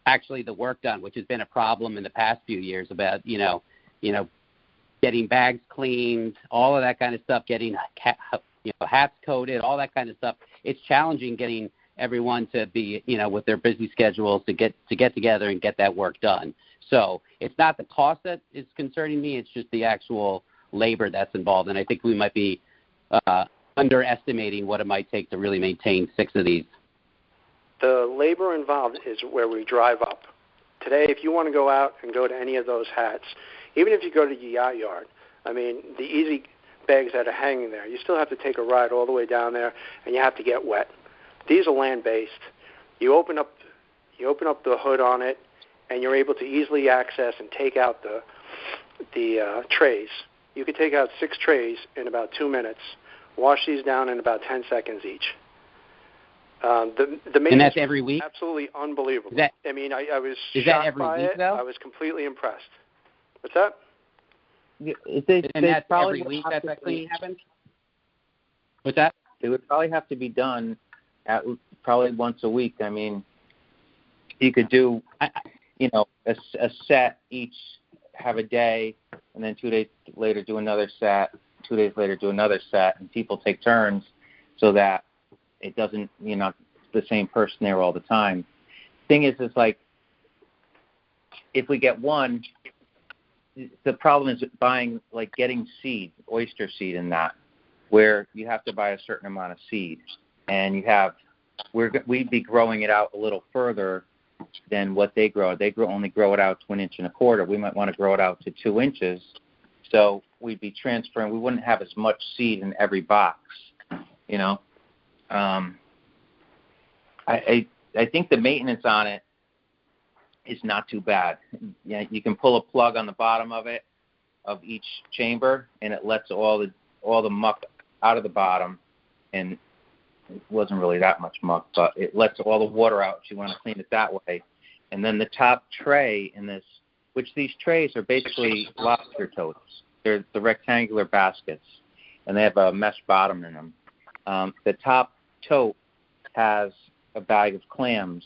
actually the work done, which has been a problem in the past few years about, getting bags cleaned, all of that kind of stuff, getting hats coated, all that kind of stuff. It's challenging getting everyone to be, with their busy schedules to get together and get that work done. So it's not the cost that is concerning me. It's just the actual labor that's involved. And I think we might be underestimating what it might take to really maintain 6 of these. The labor involved is where we drive up. Today, if you want to go out and go to any of those hats, even if you go to your yacht yard, I mean, the easy bags that are hanging there, you still have to take a ride all the way down there, and you have to get wet. These are land-based. You open up the hood on it, and you're able to easily access and take out the trays. You can take out 6 trays in about 2 minutes. Wash these down in about 10 seconds each. The and that's every week? Absolutely unbelievable. I was shocked that every by week, it. Though? I was completely impressed. What's that? And that's every week that cleaning happens? What's that? It would probably have to be done at probably once a week. I mean, you could do, a set each, have a day, and then 2 days later do another set, 2 days later do another set, and people take turns so that it doesn't, the same person there all the time. Thing is like, if we get one, the problem is getting seed, oyster seed in that, where you have to buy a certain amount of seed, and we'd be growing it out a little further than what they grow. They only grow it out to 1.25 inches. We might want to grow it out to 2 inches, so we'd be transferring. We wouldn't have as much seed in every box, I think the maintenance on it is not too bad. You can pull a plug on the bottom of each chamber, and it lets all the muck out of the bottom, and it wasn't really that much muck, but it lets all the water out if you want to clean it that way. And then the top tray in this, which these trays are basically lobster totes. They're the rectangular baskets, and they have a mesh bottom in them. The top tote has a bag of clam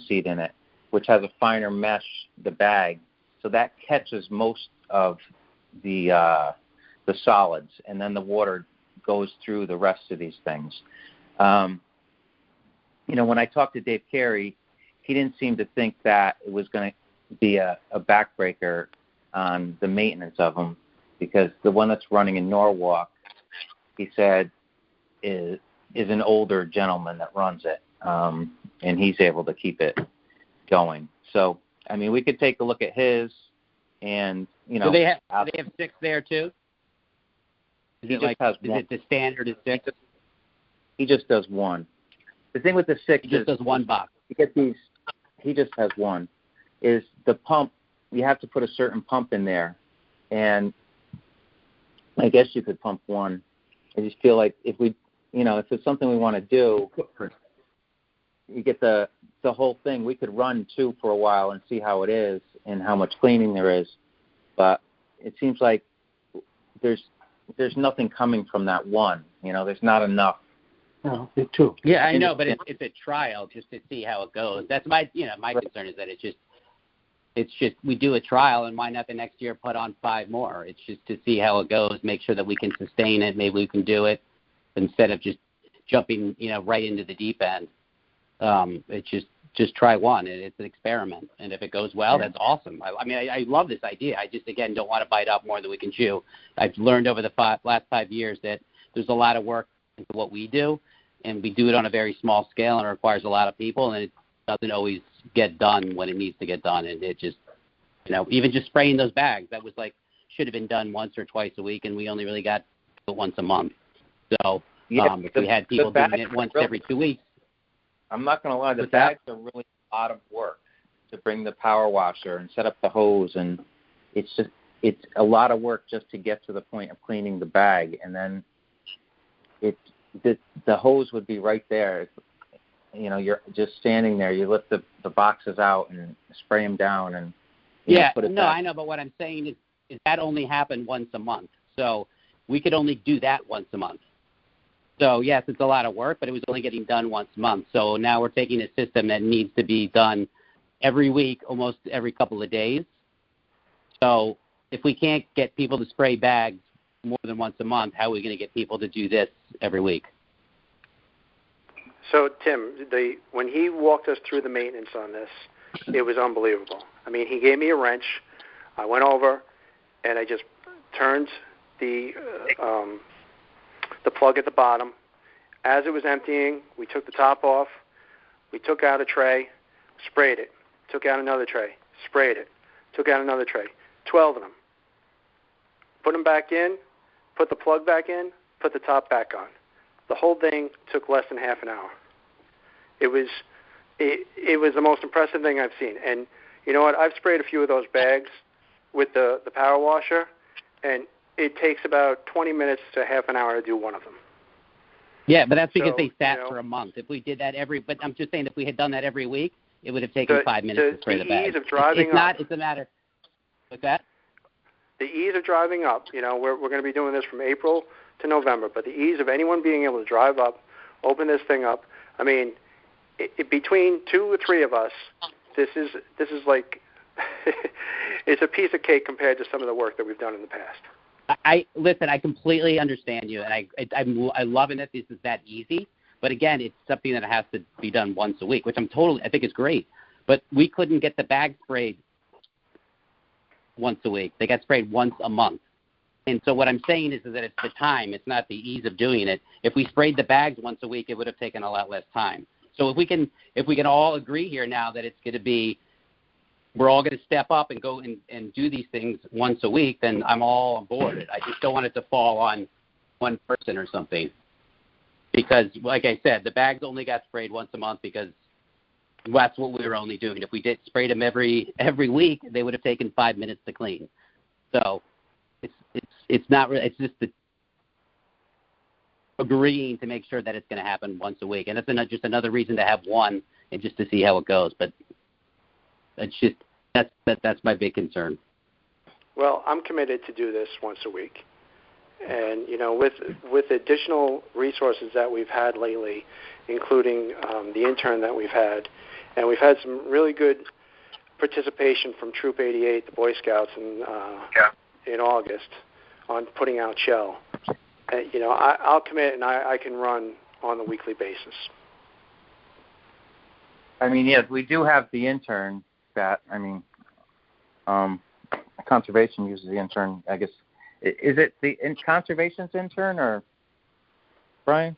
seed in it, which has a finer mesh, the bag, so that catches most of the solids, and then the water goes through the rest of these things. When I talked to Dave Carey, he didn't seem to think that it was going to be a backbreaker on the maintenance of them, because the one that's running in Norwalk, he said, is an older gentleman that runs it, and he's able to keep it going. So, I mean, we could take a look at his, and Do they have 6 there too? He just has one. Is it the standard is 6? He just does one. The thing with the 6 he just does one box. He just has one. Is the pump? You have to put a certain pump in there, and I guess you could pump one. I just feel like if it's something we want to do, you get the whole thing. We could run 2 for a while and see how it is and how much cleaning there is, but it seems like there's nothing coming from that one. There's not enough. No, 2. Yeah, I know, but it's a trial just to see how it goes. That's my concern is that it's just we do a trial, and why not the next year put on 5 more? It's just to see how it goes, make sure that we can sustain it. Maybe we can do it instead of just jumping right into the deep end. It's just try one. It's an experiment, and if it goes well, that's awesome. I love this idea. I just again don't want to bite off more than we can chew. I've learned over the last 5 years that there's a lot of work into what we do, and we do it on a very small scale, and it requires a lot of people, and it doesn't always get done when it needs to get done. And it just, even just spraying those bags, that was should have been done once or twice a week, and we only really got it once a month. So if we had people doing it once every 2 weeks. I'm not going to lie, the bags are really a lot of work to bring the power washer and set up the hose, and it's a lot of work just to get to the point of cleaning the bag, and then the hose would be right there. You're just standing there. You lift the boxes out and spray them down, and put it back. I know, but what I'm saying is that only happened once a month, so we could only do that once a month. So, yes, it's a lot of work, but it was only getting done once a month. So now we're taking a system that needs to be done every week, almost every couple of days. So if we can't get people to spray bags more than once a month, how are we going to get people to do this every week? So, Tim, when he walked us through the maintenance on this, it was unbelievable. I mean, he gave me a wrench. I went over, and I just turned the plug at the bottom. As it was emptying, we took the top off. We took out a tray, sprayed it. Took out another tray, sprayed it. Took out another tray. 12 of them. Put them back in, put the plug back in, put the top back on. The whole thing took less than half an hour. It was the most impressive thing I've seen. And you know what? I've sprayed a few of those bags with the power washer, and it takes about 20 minutes to half an hour to do one of them. Yeah, but that's because they sat for a month. If we did that but I'm just saying if we had done that every week, it would have taken 5 minutes to spray the bag. The ease of driving up. It's a matter. What's that? The ease of driving up. You know, we're going to be doing this from April to November, but the ease of anyone being able to drive up, open this thing up. I mean, between 2 or 3 of us, this is like it's a piece of cake compared to some of the work that we've done in the past. Listen. I completely understand you, and I love it that this is that easy. But again, it's something that has to be done once a week, which I think is great. But we couldn't get the bag sprayed once a week. They got sprayed once a month. And so what I'm saying is that it's the time. It's not the ease of doing it. If we sprayed the bags once a week, it would have taken a lot less time. So if we can all agree here now that it's going to be, we're all going to step up and go and do these things once a week, then I'm all on board. I just don't want it to fall on one person or something. Because, like I said, the bags only got sprayed once a month because that's what we were only doing. If we sprayed them every week, they would have taken 5 minutes to clean. So it's not really. It's just agreeing to make sure that it's going to happen once a week, and that's just another reason to have one and just to see how it goes. But it's just that's my big concern. Well, I'm committed to do this once a week. And, you know, with additional resources that we've had lately, including the intern that we've had, and we've had some really good participation from Troop 88, the Boy Scouts, in August on putting out Shell. You know, I'll commit, and I can run on a weekly basis. I mean, yes, we do have the intern that, conservation uses the intern, I guess. Is it the conservation's intern or Brian?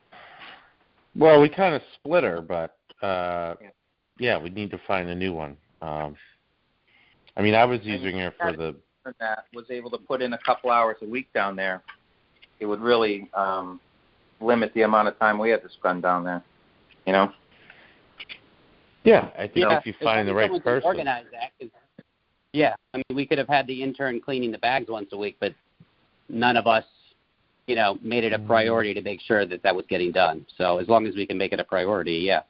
Well, we kind of split her, but we need to find a new one. I was using her for that was able to put in a couple hours a week down there. It would really limit the amount of time we had to spend down there. You know. Yeah, I think if you find the right person. Organize that. We could have had the intern cleaning the bags once a week, but none of us, made it a priority to make sure that was getting done. So as long as we can make it a priority, yeah.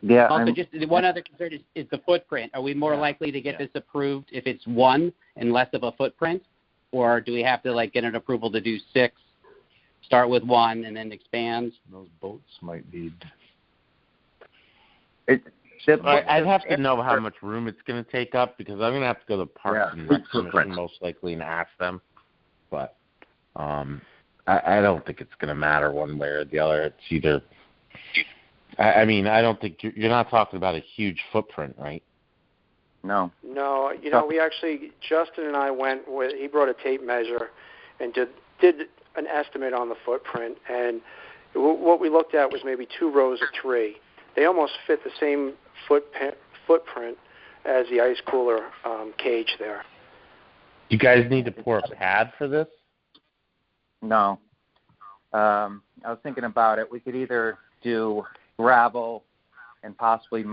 Yeah. Also, just one other concern is the footprint. Are we more likely to get this approved if it's one and less of a footprint, or do we have to get an approval to do 6, start with 1, and then expand? Those boats might need. I'd have to know how much room it's going to take up because I'm going to have to go to Parks and Rec Commission most likely and ask them. But I don't think it's going to matter one way or the other. It's either. I don't think you're not talking about a huge footprint, right? No. No, we actually, Justin and I he brought a tape measure and did an estimate on the footprint, and what we looked at was maybe 2 rows of 3. They almost fit the same footprint as the ice cooler cage there. Do you guys need to pour a pad for this? No. I was thinking about it. We could either do gravel and possibly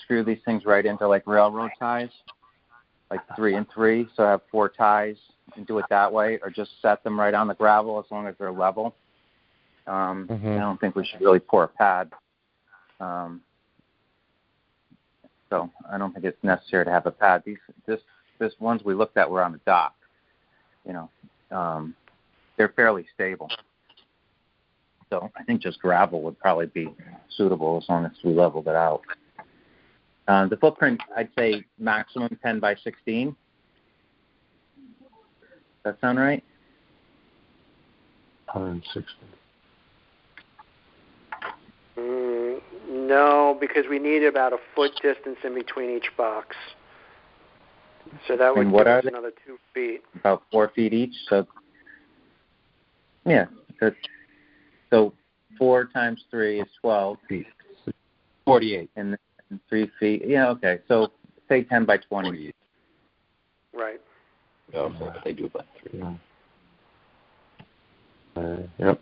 screw these things right into railroad ties, 3 and 3, so I have 4 ties and do it that way, or just set them right on the gravel as long as they're level. I don't think we should really pour a pad. So I don't think it's necessary to have a pad. This ones we looked at were on the dock. They're fairly stable. So I think just gravel would probably be suitable as long as we leveled it out. The footprint, I'd say maximum 10 by 16. Does that sound right? 160. No, because we need about a foot distance in between each box. So that would give us another 2 feet. About 4 feet each. So, yeah. So 4 times 3 is 12 feet. 48. And 3 feet. Yeah, okay. So say 10 by 20. 48. Right. Oh, they do about 3. Yep.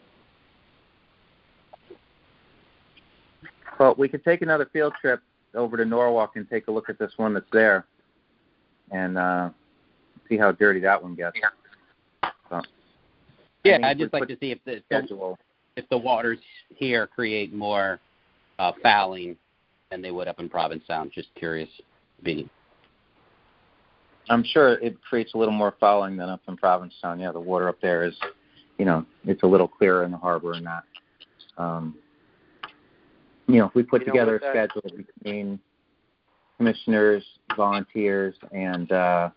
Well, we could take another field trip over to Norwalk and take a look at this one that's there and see how dirty that one gets. So, yeah, I'd just like to see if the waters here create more fouling than they would up in Provincetown. Just curious. I'm sure it creates a little more fouling than up in Provincetown. Yeah, the water up there is, it's a little clearer in the harbor and that. If we put together a schedule between commissioners, volunteers, and an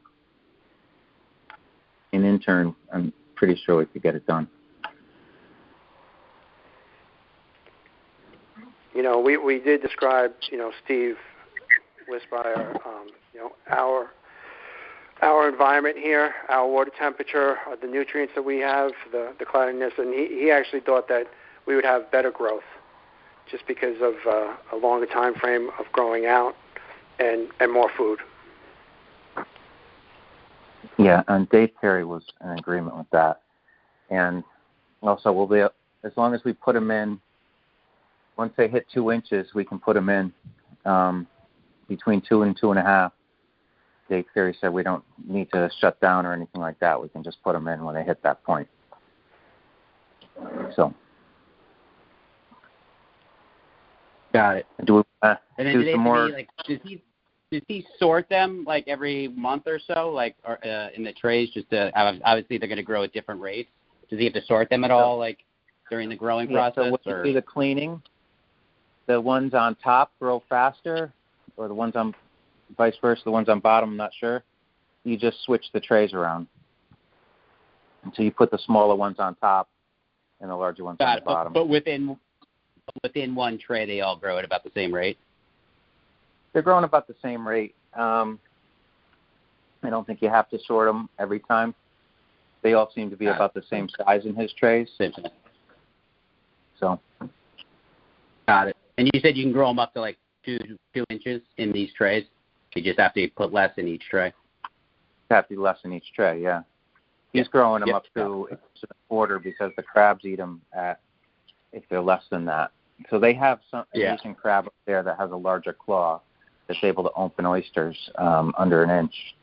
intern, I'm pretty sure we could get it done. We did describe, Steve Wisby, our environment here, our water temperature, the nutrients that we have, the cleanliness, and he actually thought that we would have better growth just because of a longer time frame of growing out and more food. Yeah, and Dave Perry was in agreement with that. And also, we'll be, as long as we put them in, once they hit 2 inches, we can put them in between 2 and 2.5. Dave Perry said we don't need to shut down or anything like that. We can just put them in when they hit that point. So. Got it. Do we and then do some more? Does he sort them every month or so, or in the trays? Just to obviously they're going to grow at different rates. Does he have to sort them at all, during the growing process? So when you do the cleaning, the ones on top grow faster, or the ones on vice versa, the ones on bottom, I'm not sure. You just switch the trays around. And so you put the smaller ones on top and the larger ones on the bottom. But within one tray, they all grow at about the same rate? They're growing about the same rate. I don't think you have to sort them every time. They all seem to be about the same size in his trays. So. Got it. And you said you can grow them up to 2 inches in these trays? You just have to put less in each tray? Have to be less in each tray, yeah. He's growing them up to 1.25 because the crabs eat them if they're less than that. So they have some Asian crab up there that has a larger claw that's able to open oysters under 1 inch.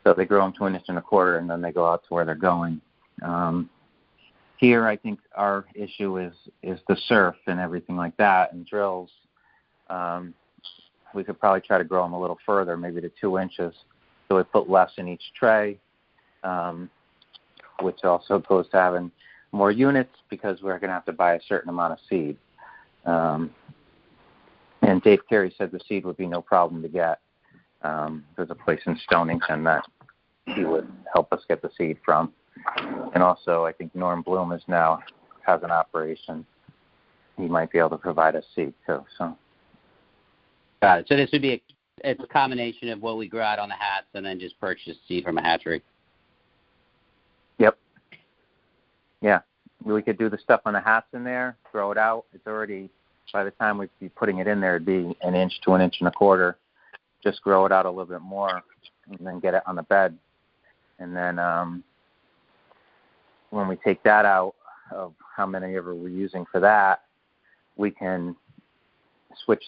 So they grow them to 1.25 inches, and then they go out to where they're going. Here, I think our issue is the surf and everything like that, and drills. We could probably try to grow them a little further, maybe to 2 inches, so we put less in each tray, which also goes to having more units because we're going to have to buy a certain amount of seed. And Dave Carey said the seed would be no problem to get. There's a place in Stonington that he would help us get the seed from. And also, I think Norm Bloom has an operation. He might be able to provide us seed too. So. Got it. So this would be a combination of what we grow out on the hats and then just purchase seed from a hatchery. Yep. Yeah. We could do the stuff on the hats in there, throw it out. It's already, by the time we'd be putting it in there, it'd be 1 inch to 1.25 inches. Just grow it out a little bit more and then get it on the bed. And then when we take that out of how many ever we're using for that, we can switch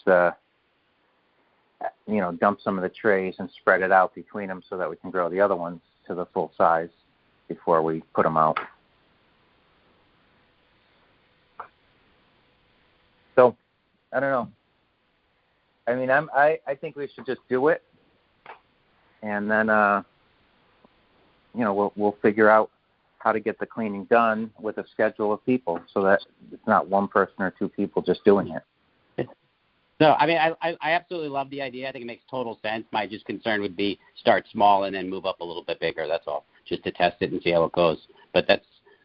dump some of the trays and spread it out between them so that we can grow the other ones to the full size before we put them out. So, I don't know. I mean, I think we should just do it, and then we'll figure out how to get the cleaning done with a schedule of people so that it's not one person or 2 people just doing it. No, I mean, I absolutely love the idea. I think it makes total sense. My just concern would be start small and then move up a little bit bigger. That's all, just to test it and see how it goes. But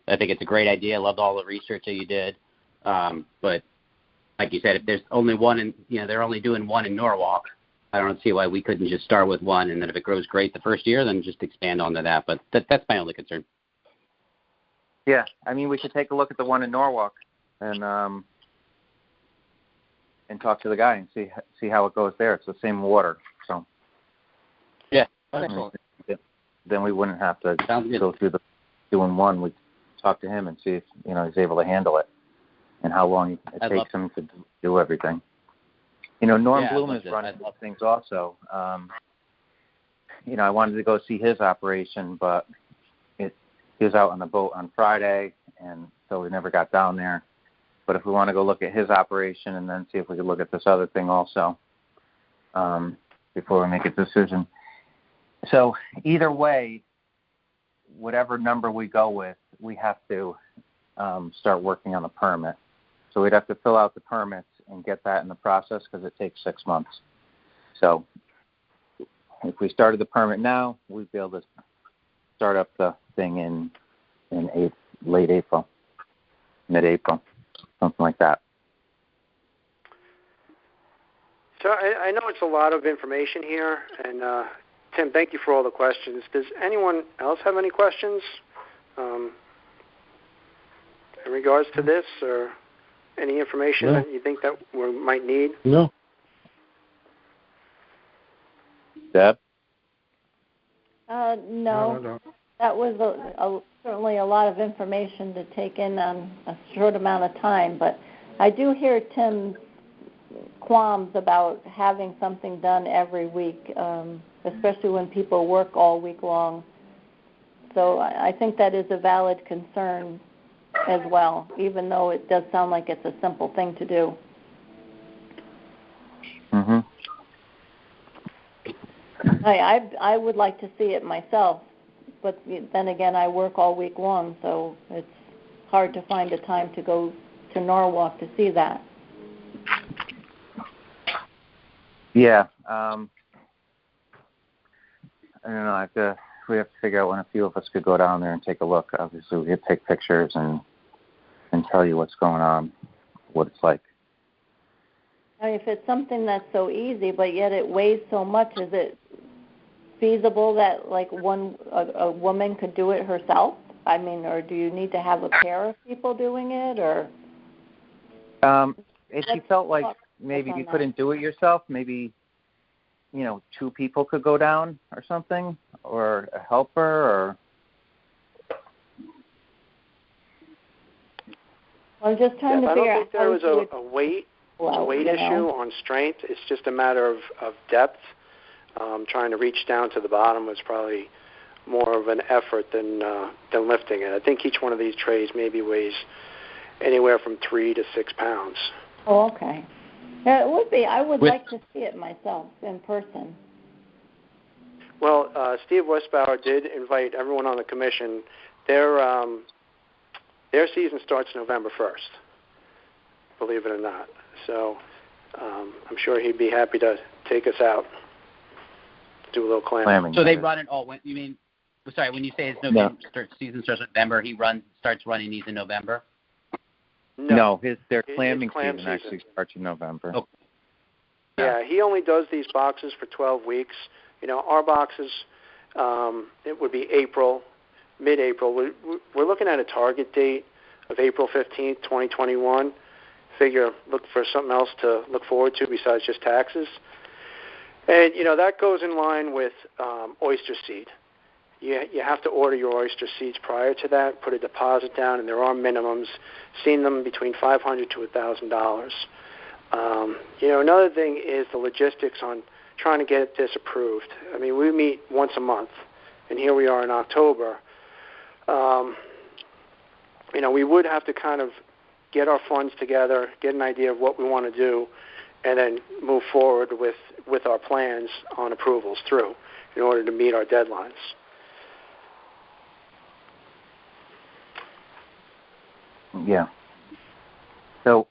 I think it's a great idea. I loved all the research that you did. But like you said, if there's only one in, they're only doing one in Norwalk, I don't see why we couldn't just start with one, and then if it grows great the first year, then just expand onto that. But that's my only concern. Yeah, I mean, we could take a look at the one in Norwalk and talk to the guy and see how it goes there. It's the same water, so. Yeah. Then we wouldn't have to go through the doing one. We'd talk to him and see if he's able to handle it and how long it takes him to do everything. Norm Bloom is running these things also. I wanted to go see his operation, but he was out on the boat on Friday, and so we never got down there. But if we want to go look at his operation and then see if we could look at this other thing also before we make a decision. So either way, whatever number we go with, we have to start working on the permit. So we'd have to fill out the permits and get that in the process because it takes 6 months. So if we started the permit now, we'd be able to start up the thing in late April, mid-April, something like that. So I know it's a lot of information here, and Tim, thank you for all the questions. Does anyone else have any questions in regards to this, or any information that you think that we might need? No. Deb? No. That was certainly a lot of information to take in on a short amount of time, but I do hear Tim's qualms about having something done every week, especially when people work all week long. So I think that is a valid concern as well, even though it does sound like it's a simple thing to do. Mm-hmm. I would like to see it myself, but then again, I work all week long, so it's hard to find a time to go to Norwalk to see that. Yeah. I don't know. We have to figure out when a few of us could go down there and take a look. Obviously, we could take pictures and tell you what's going on, what it's like. I mean, if it's something that's so easy, but yet it weighs so much, is it feasible that like a woman could do it herself? I mean, or do you need to have a pair of people doing it, or? If you felt like maybe you couldn't do it yourself, maybe 2 people could go down or something, or a helper, or. I'm just trying to figure out. I don't think there was a weight issue on strength. It's just a matter of depth. Trying to reach down to the bottom was probably more of an effort than lifting it. I think each one of these trays maybe weighs anywhere from 3 to 6 pounds. Oh, okay. Yeah, it would be. I would like to see it myself in person. Well, Steve Westbauer did invite everyone on the commission. Their season starts November 1st, believe it or not. So I'm sure he'd be happy to take us out, do a little clamming. So they run it all. You mean? Sorry, when you say his November season starts in November, he starts running these in November. No, their clamming season actually starts in November. Okay. Yeah, he only does these boxes for 12 weeks. Our boxes, it would be mid-April. We're looking at a target date of April 15th, 2021. Look for something else to look forward to besides just taxes. And, that goes in line with oyster seed. You have to order your oyster seeds prior to that, put a deposit down, and there are minimums. Seen them between $500 to $1,000. Another thing is the logistics on trying to get this approved. I mean, we meet once a month, and here we are in October. We would have to kind of get our funds together, get an idea of what we want to do, and then move forward with our plans on approvals through in order to meet our deadlines. Yeah. So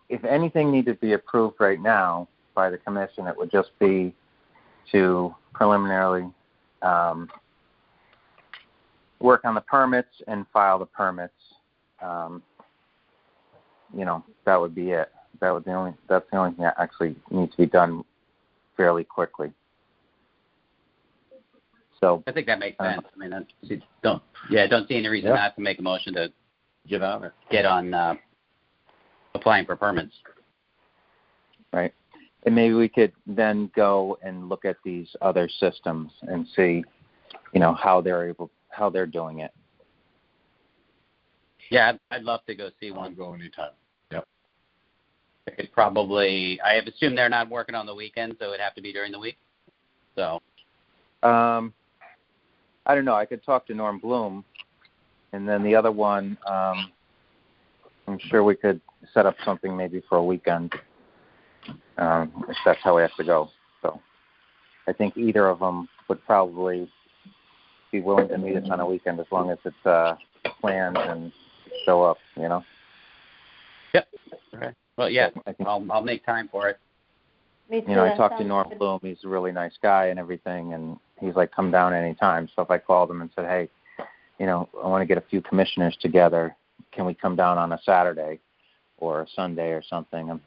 if anything needed to be approved right now by the commission, it would just be to preliminarily work on the permits and file the permits. that would be it. That's the only thing that actually needs to be done fairly quickly. So I think that makes sense. I mean, don't see any reason not to make a motion to get on applying for permits. Right. And maybe we could then go and look at these other systems and see, how they're doing it. Yeah, I'd love to go see one. I'll go anytime. Yep. I could probably. I have assumed they're not working on the weekend, so it'd have to be during the week. So. I don't know. I could talk to Norm Bloom, and then the other one, I'm sure we could set up something maybe for a weekend, if that's how we have to go. So I think either of them would probably be willing to meet us on a weekend as long as it's planned and show up, Yep. Okay. Well, yeah, I'll make time for it. Me too. I talked to Norm Bloom. He's a really nice guy and everything, and he's like, come down anytime. So if I called him and said, hey, I want to get a few commissioners together, can we come down on a Saturday or a Sunday or something?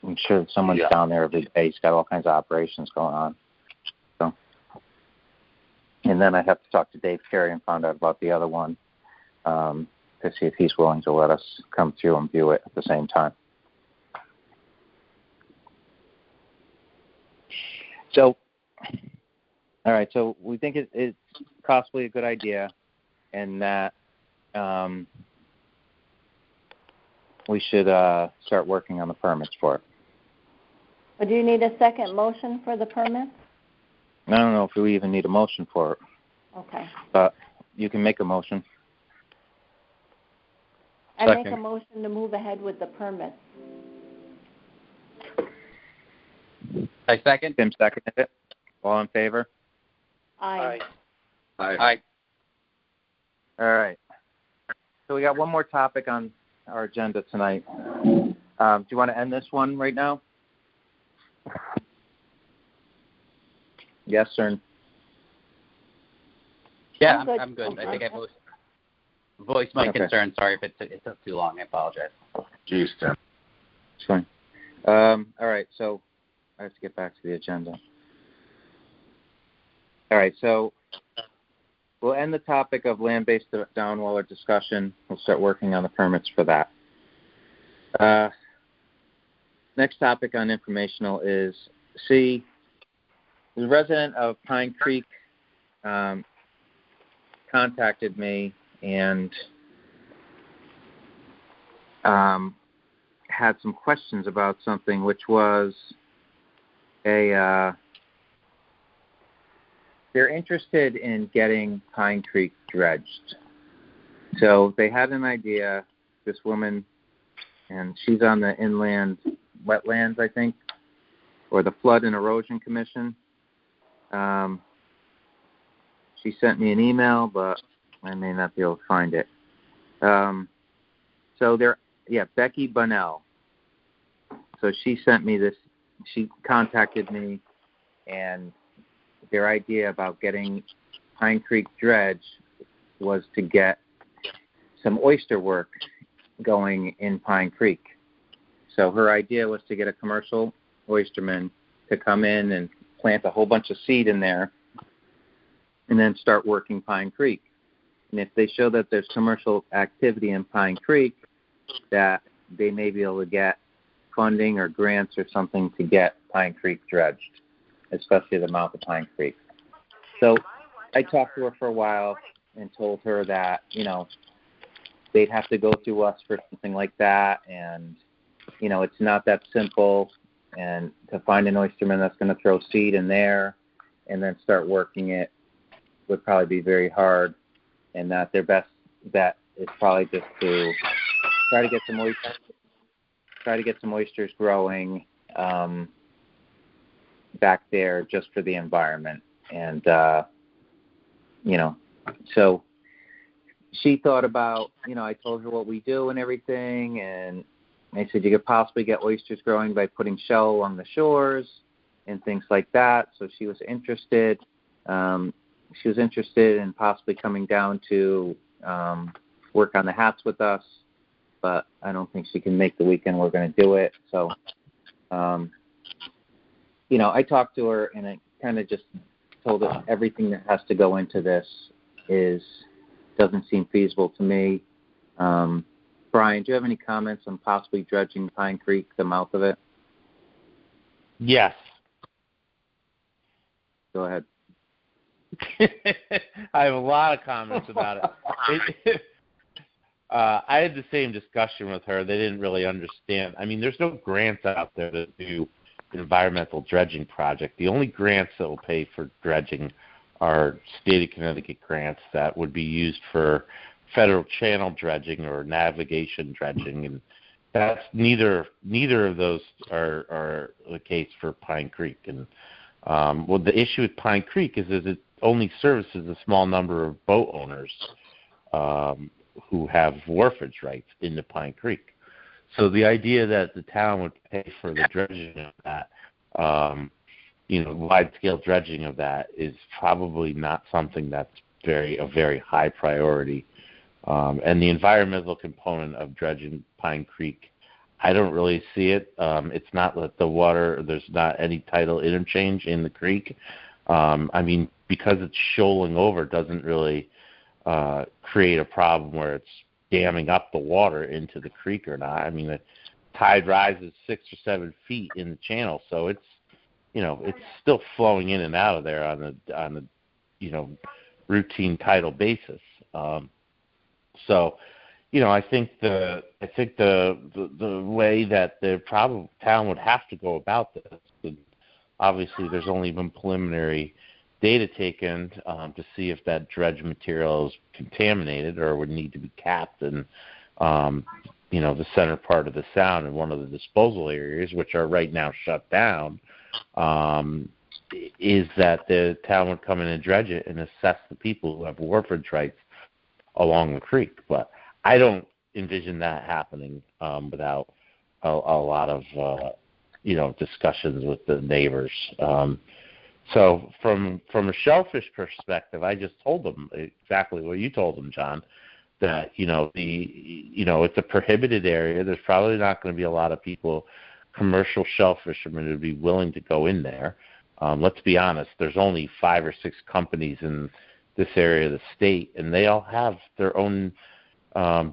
I'm sure someone's down there every day. He's got all kinds of operations going on. So, and then I'd have to talk to Dave Carey and find out about the other one to see if he's willing to let us come through and view it at the same time. So, all right, so we think it's possibly a good idea, and that we should start working on the permits for it. But do you need a second motion for the permit? I don't know if we even need a motion for it. Okay. But you can make a motion. I make a motion to move ahead with the permit. I second. Tim seconded it. All in favor? Aye. Aye. All right. So we got one more topic on our agenda tonight. Do you want to end this one right now? Yes, sir. Yeah, I'm good. I think I voiced my concern. Sorry if it took too long. I apologize. Jeez, Tim. It's fine. All right, so I have to get back to the agenda. All right, so we'll end the topic of land-based downwaller discussion. We'll start working on the permits for that. Next topic on informational is C. The resident of Pine Creek contacted me and had some questions about something, which was they're interested in getting Pine Creek dredged. So they had an idea, this woman, and she's on the Inland Wetlands, I think, or the Flood and Erosion Commission. She sent me an email, but I may not be able to find it. Becky Bunnell. So she sent me this. She contacted me, and their idea about getting Pine Creek dredge was to get some oyster work going in Pine Creek. So her idea was to get a commercial oysterman to come in and plant a whole bunch of seed in there and then start working Pine Creek. And if they show that there's commercial activity in Pine Creek, that they may be able to get funding or grants or something to get Pine Creek dredged, especially the mouth of Pine Creek. So I talked to her for a while and told her that, they'd have to go through us for something like that, and, it's not that simple, and to find an oysterman that's going to throw seed in there and then start working it would probably be very hard, and that their best bet is probably just to try to get some oysters growing back there just for the environment. And so she thought about, I told her what we do and everything, and I said you could possibly get oysters growing by putting shell along the shores and things like that. So she was interested. She was interested in possibly coming down to work on the hats with us. but I don't think she can make the weekend we're going to do it. So, I talked to her, and I kind of just told her everything that has to go into this doesn't seem feasible to me. Brian, do you have any comments on possibly dredging Pine Creek, the mouth of it? Yes. Go ahead. I have a lot of comments about it. I had the same discussion with her. They didn't really understand. I mean, there's no grants out there to do an environmental dredging project. The only grants that will pay for dredging are state of Connecticut grants that would be used for federal channel dredging or navigation dredging, and that's neither of those are the case for Pine Creek. And the issue with Pine Creek is it only services a small number of boat owners who have wharfage rights into Pine Creek. So the idea that the town would pay for the dredging of that, wide-scale dredging of that, is probably not something that's a very high priority. And the environmental component of dredging Pine Creek, I don't really see it. It's not that the water, there's not any tidal interchange in the creek. Because it's shoaling over doesn't really create a problem where it's damming up the water into the creek or not. I mean, the tide rises 6 or 7 feet in the channel, so it's still flowing in and out of there on the routine tidal basis. So, I think the way that the town would have to go about this, and obviously there's only been preliminary data taken to see if that dredge material is contaminated or would need to be capped in, the center part of the sound in one of the disposal areas, which are right now shut down, is that the town would come in and dredge it and assess the people who have wharfage rights along the creek. But I don't envision that happening without a lot of discussions with the neighbors. So from a shellfish perspective, I just told them exactly what you told them, John, that it's a prohibited area. There's probably not going to be a lot of people, commercial shell fishermen, who would be willing to go in there. Let's be honest, there's only 5 or 6 companies in this area of the state, and they all have their own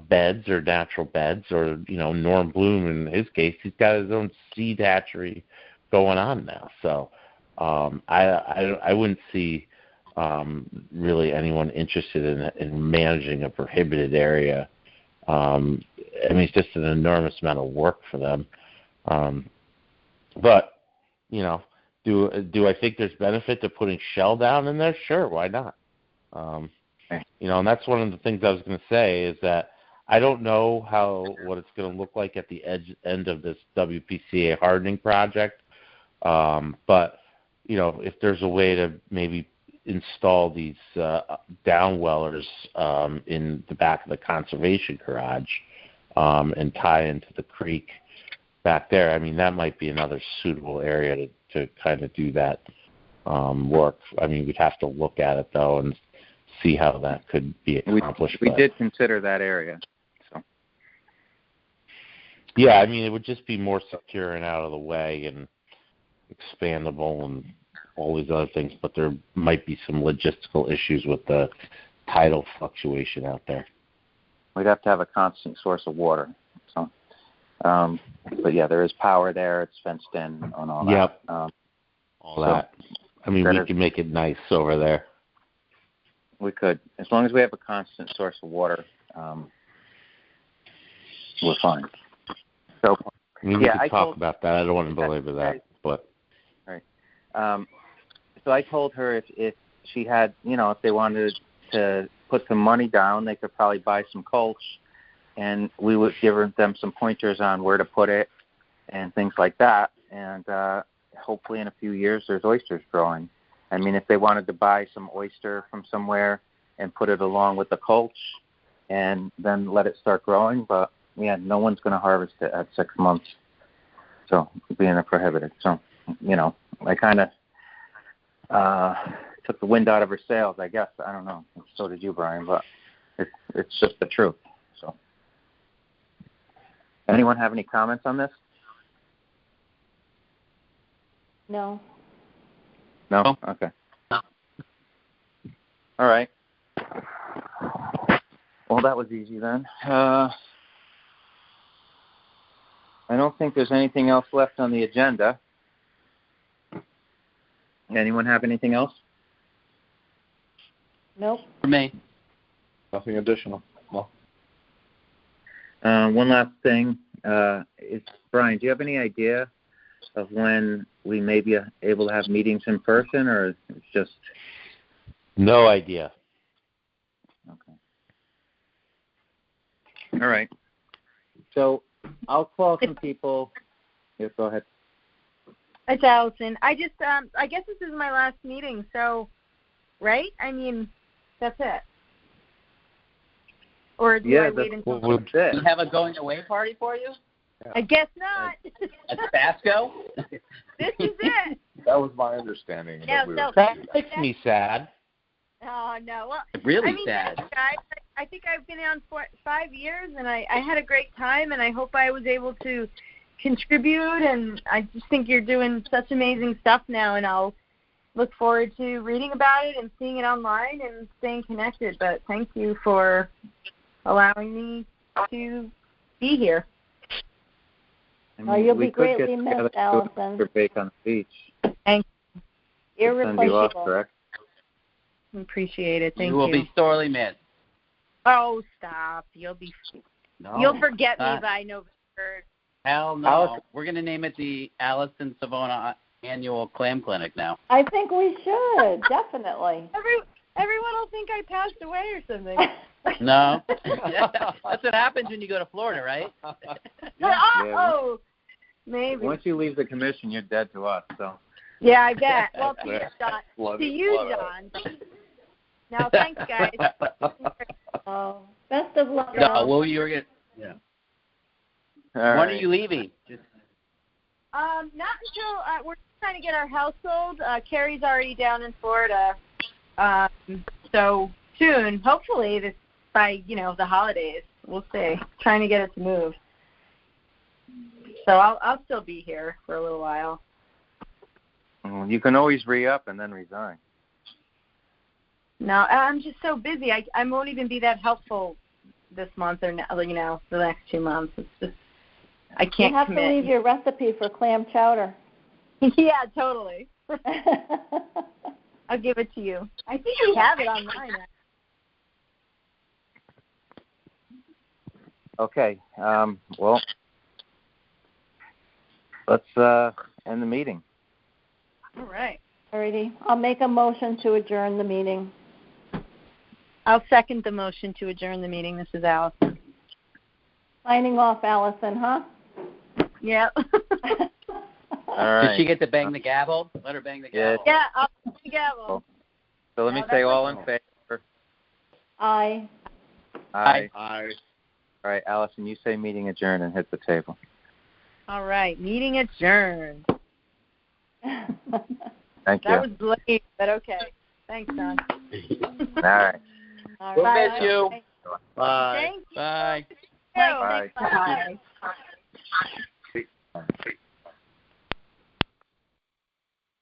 beds or natural beds, or Norm Bloom, in his case, he's got his own seed hatchery going on now. So I wouldn't see really anyone interested in managing a prohibited area. It's just an enormous amount of work for them. But do I think there's benefit to putting shell down in there? Sure, why not? And that's one of the things I was going to say, is that I don't know what it's going to look like at the end of this WPCA hardening project. But if there's a way to maybe install these downwellers in the back of the conservation garage and tie into the creek back there, that might be another suitable area to kind of do that work. We'd have to look at it, though, and see how that could be accomplished. We did consider that area. So. Yeah, it would just be more secure and out of the way and expandable and all these other things, but there might be some logistical issues with the tidal fluctuation out there. We'd have to have a constant source of water. So, but yeah, there is power there. It's fenced in on all that. Yep. All that. We can make it nice over there. We could, as long as we have a constant source of water. We're fine. So, we can talk about that. I don't want to belabor that, but. Right. So I told her if she had, if they wanted to put some money down, they could probably buy some mulch, and we would give them some pointers on where to put it and things like that. And hopefully in a few years there's oysters growing. If they wanted to buy some oyster from somewhere and put it along with the mulch and then let it start growing, but yeah, no one's going to harvest it at 6 months. So being prohibited. So, I kind of took the wind out of her sails, I guess. I don't know. So did you, Brian, but it's just the truth. So. Anyone have any comments on this? No. No? Okay. All right. Well, that was easy then. I don't think there's anything else left on the agenda. Anyone have anything else? Nope. For me. Nothing additional. No. One last thing. Brian, do you have any idea of when we may be able to have meetings in person, or it's just... No idea. Okay. All right. So I'll call some people. Yes, go ahead. It's Allison. I guess this is my last meeting, so, right? I mean, that's it. Or do I wait until... Do we have a going away party for you? I guess not. At Basco? This is it. That was my understanding. Yeah, That makes me sad. Oh, no. Well, Really sad. Guys, I think I've been on for 5 years, and I had a great time, and I hope I was able to contribute, and I just think you're doing such amazing stuff now, and I'll look forward to reading about it and seeing it online and staying connected. But thank you for allowing me to be here. Oh, you'll be greatly missed, Allison. For bake on the beach. Thank you. Irreplaceable. You off, correct? Appreciate it. Thank you. You will be sorely missed. Oh, stop! You'll forget me by November. Hell no. Allison. We're going to name it the Allison Savona Annual Clam Clinic now. I think we should, definitely. Everyone will think I passed away or something. No. That's what happens when you go to Florida, right? Oh, maybe. Once you leave the commission, you're dead to us. So. Yeah, I bet. Well, to you, John. Now, thanks, guys. Oh, best of luck. No, well, you were going to... Yeah. When are you leaving? Not until we're trying to get our house sold. Carrie's already down in Florida, so soon. Hopefully, by the holidays. We'll see. Trying to get it to move. So I'll still be here for a little while. You can always re-up and then resign. No, I'm just so busy. I won't even be that helpful this month or the next 2 months. It's just I can't You have commit. to leave your recipe for clam chowder. Yeah, totally. I'll give it to you. I think we have it online. Okay. Well, let's end the meeting. All right. Alrighty. I'll make a motion to adjourn the meeting. I'll second the motion to adjourn the meeting. This is Allison. Signing off, Allison, huh? Yeah. All right. Did she get to bang the gavel? Let her bang the gavel. Yeah, I'll bang the gavel. So let me say all in favor. Aye. Aye. Aye. All right, Allison, you say meeting adjourned and hit the table. All right, meeting adjourned. Thank you. That was late, but okay. Thanks, Don. All right. We'll miss you. Bye. Thank you. Bye. Bye. Bye. Bye.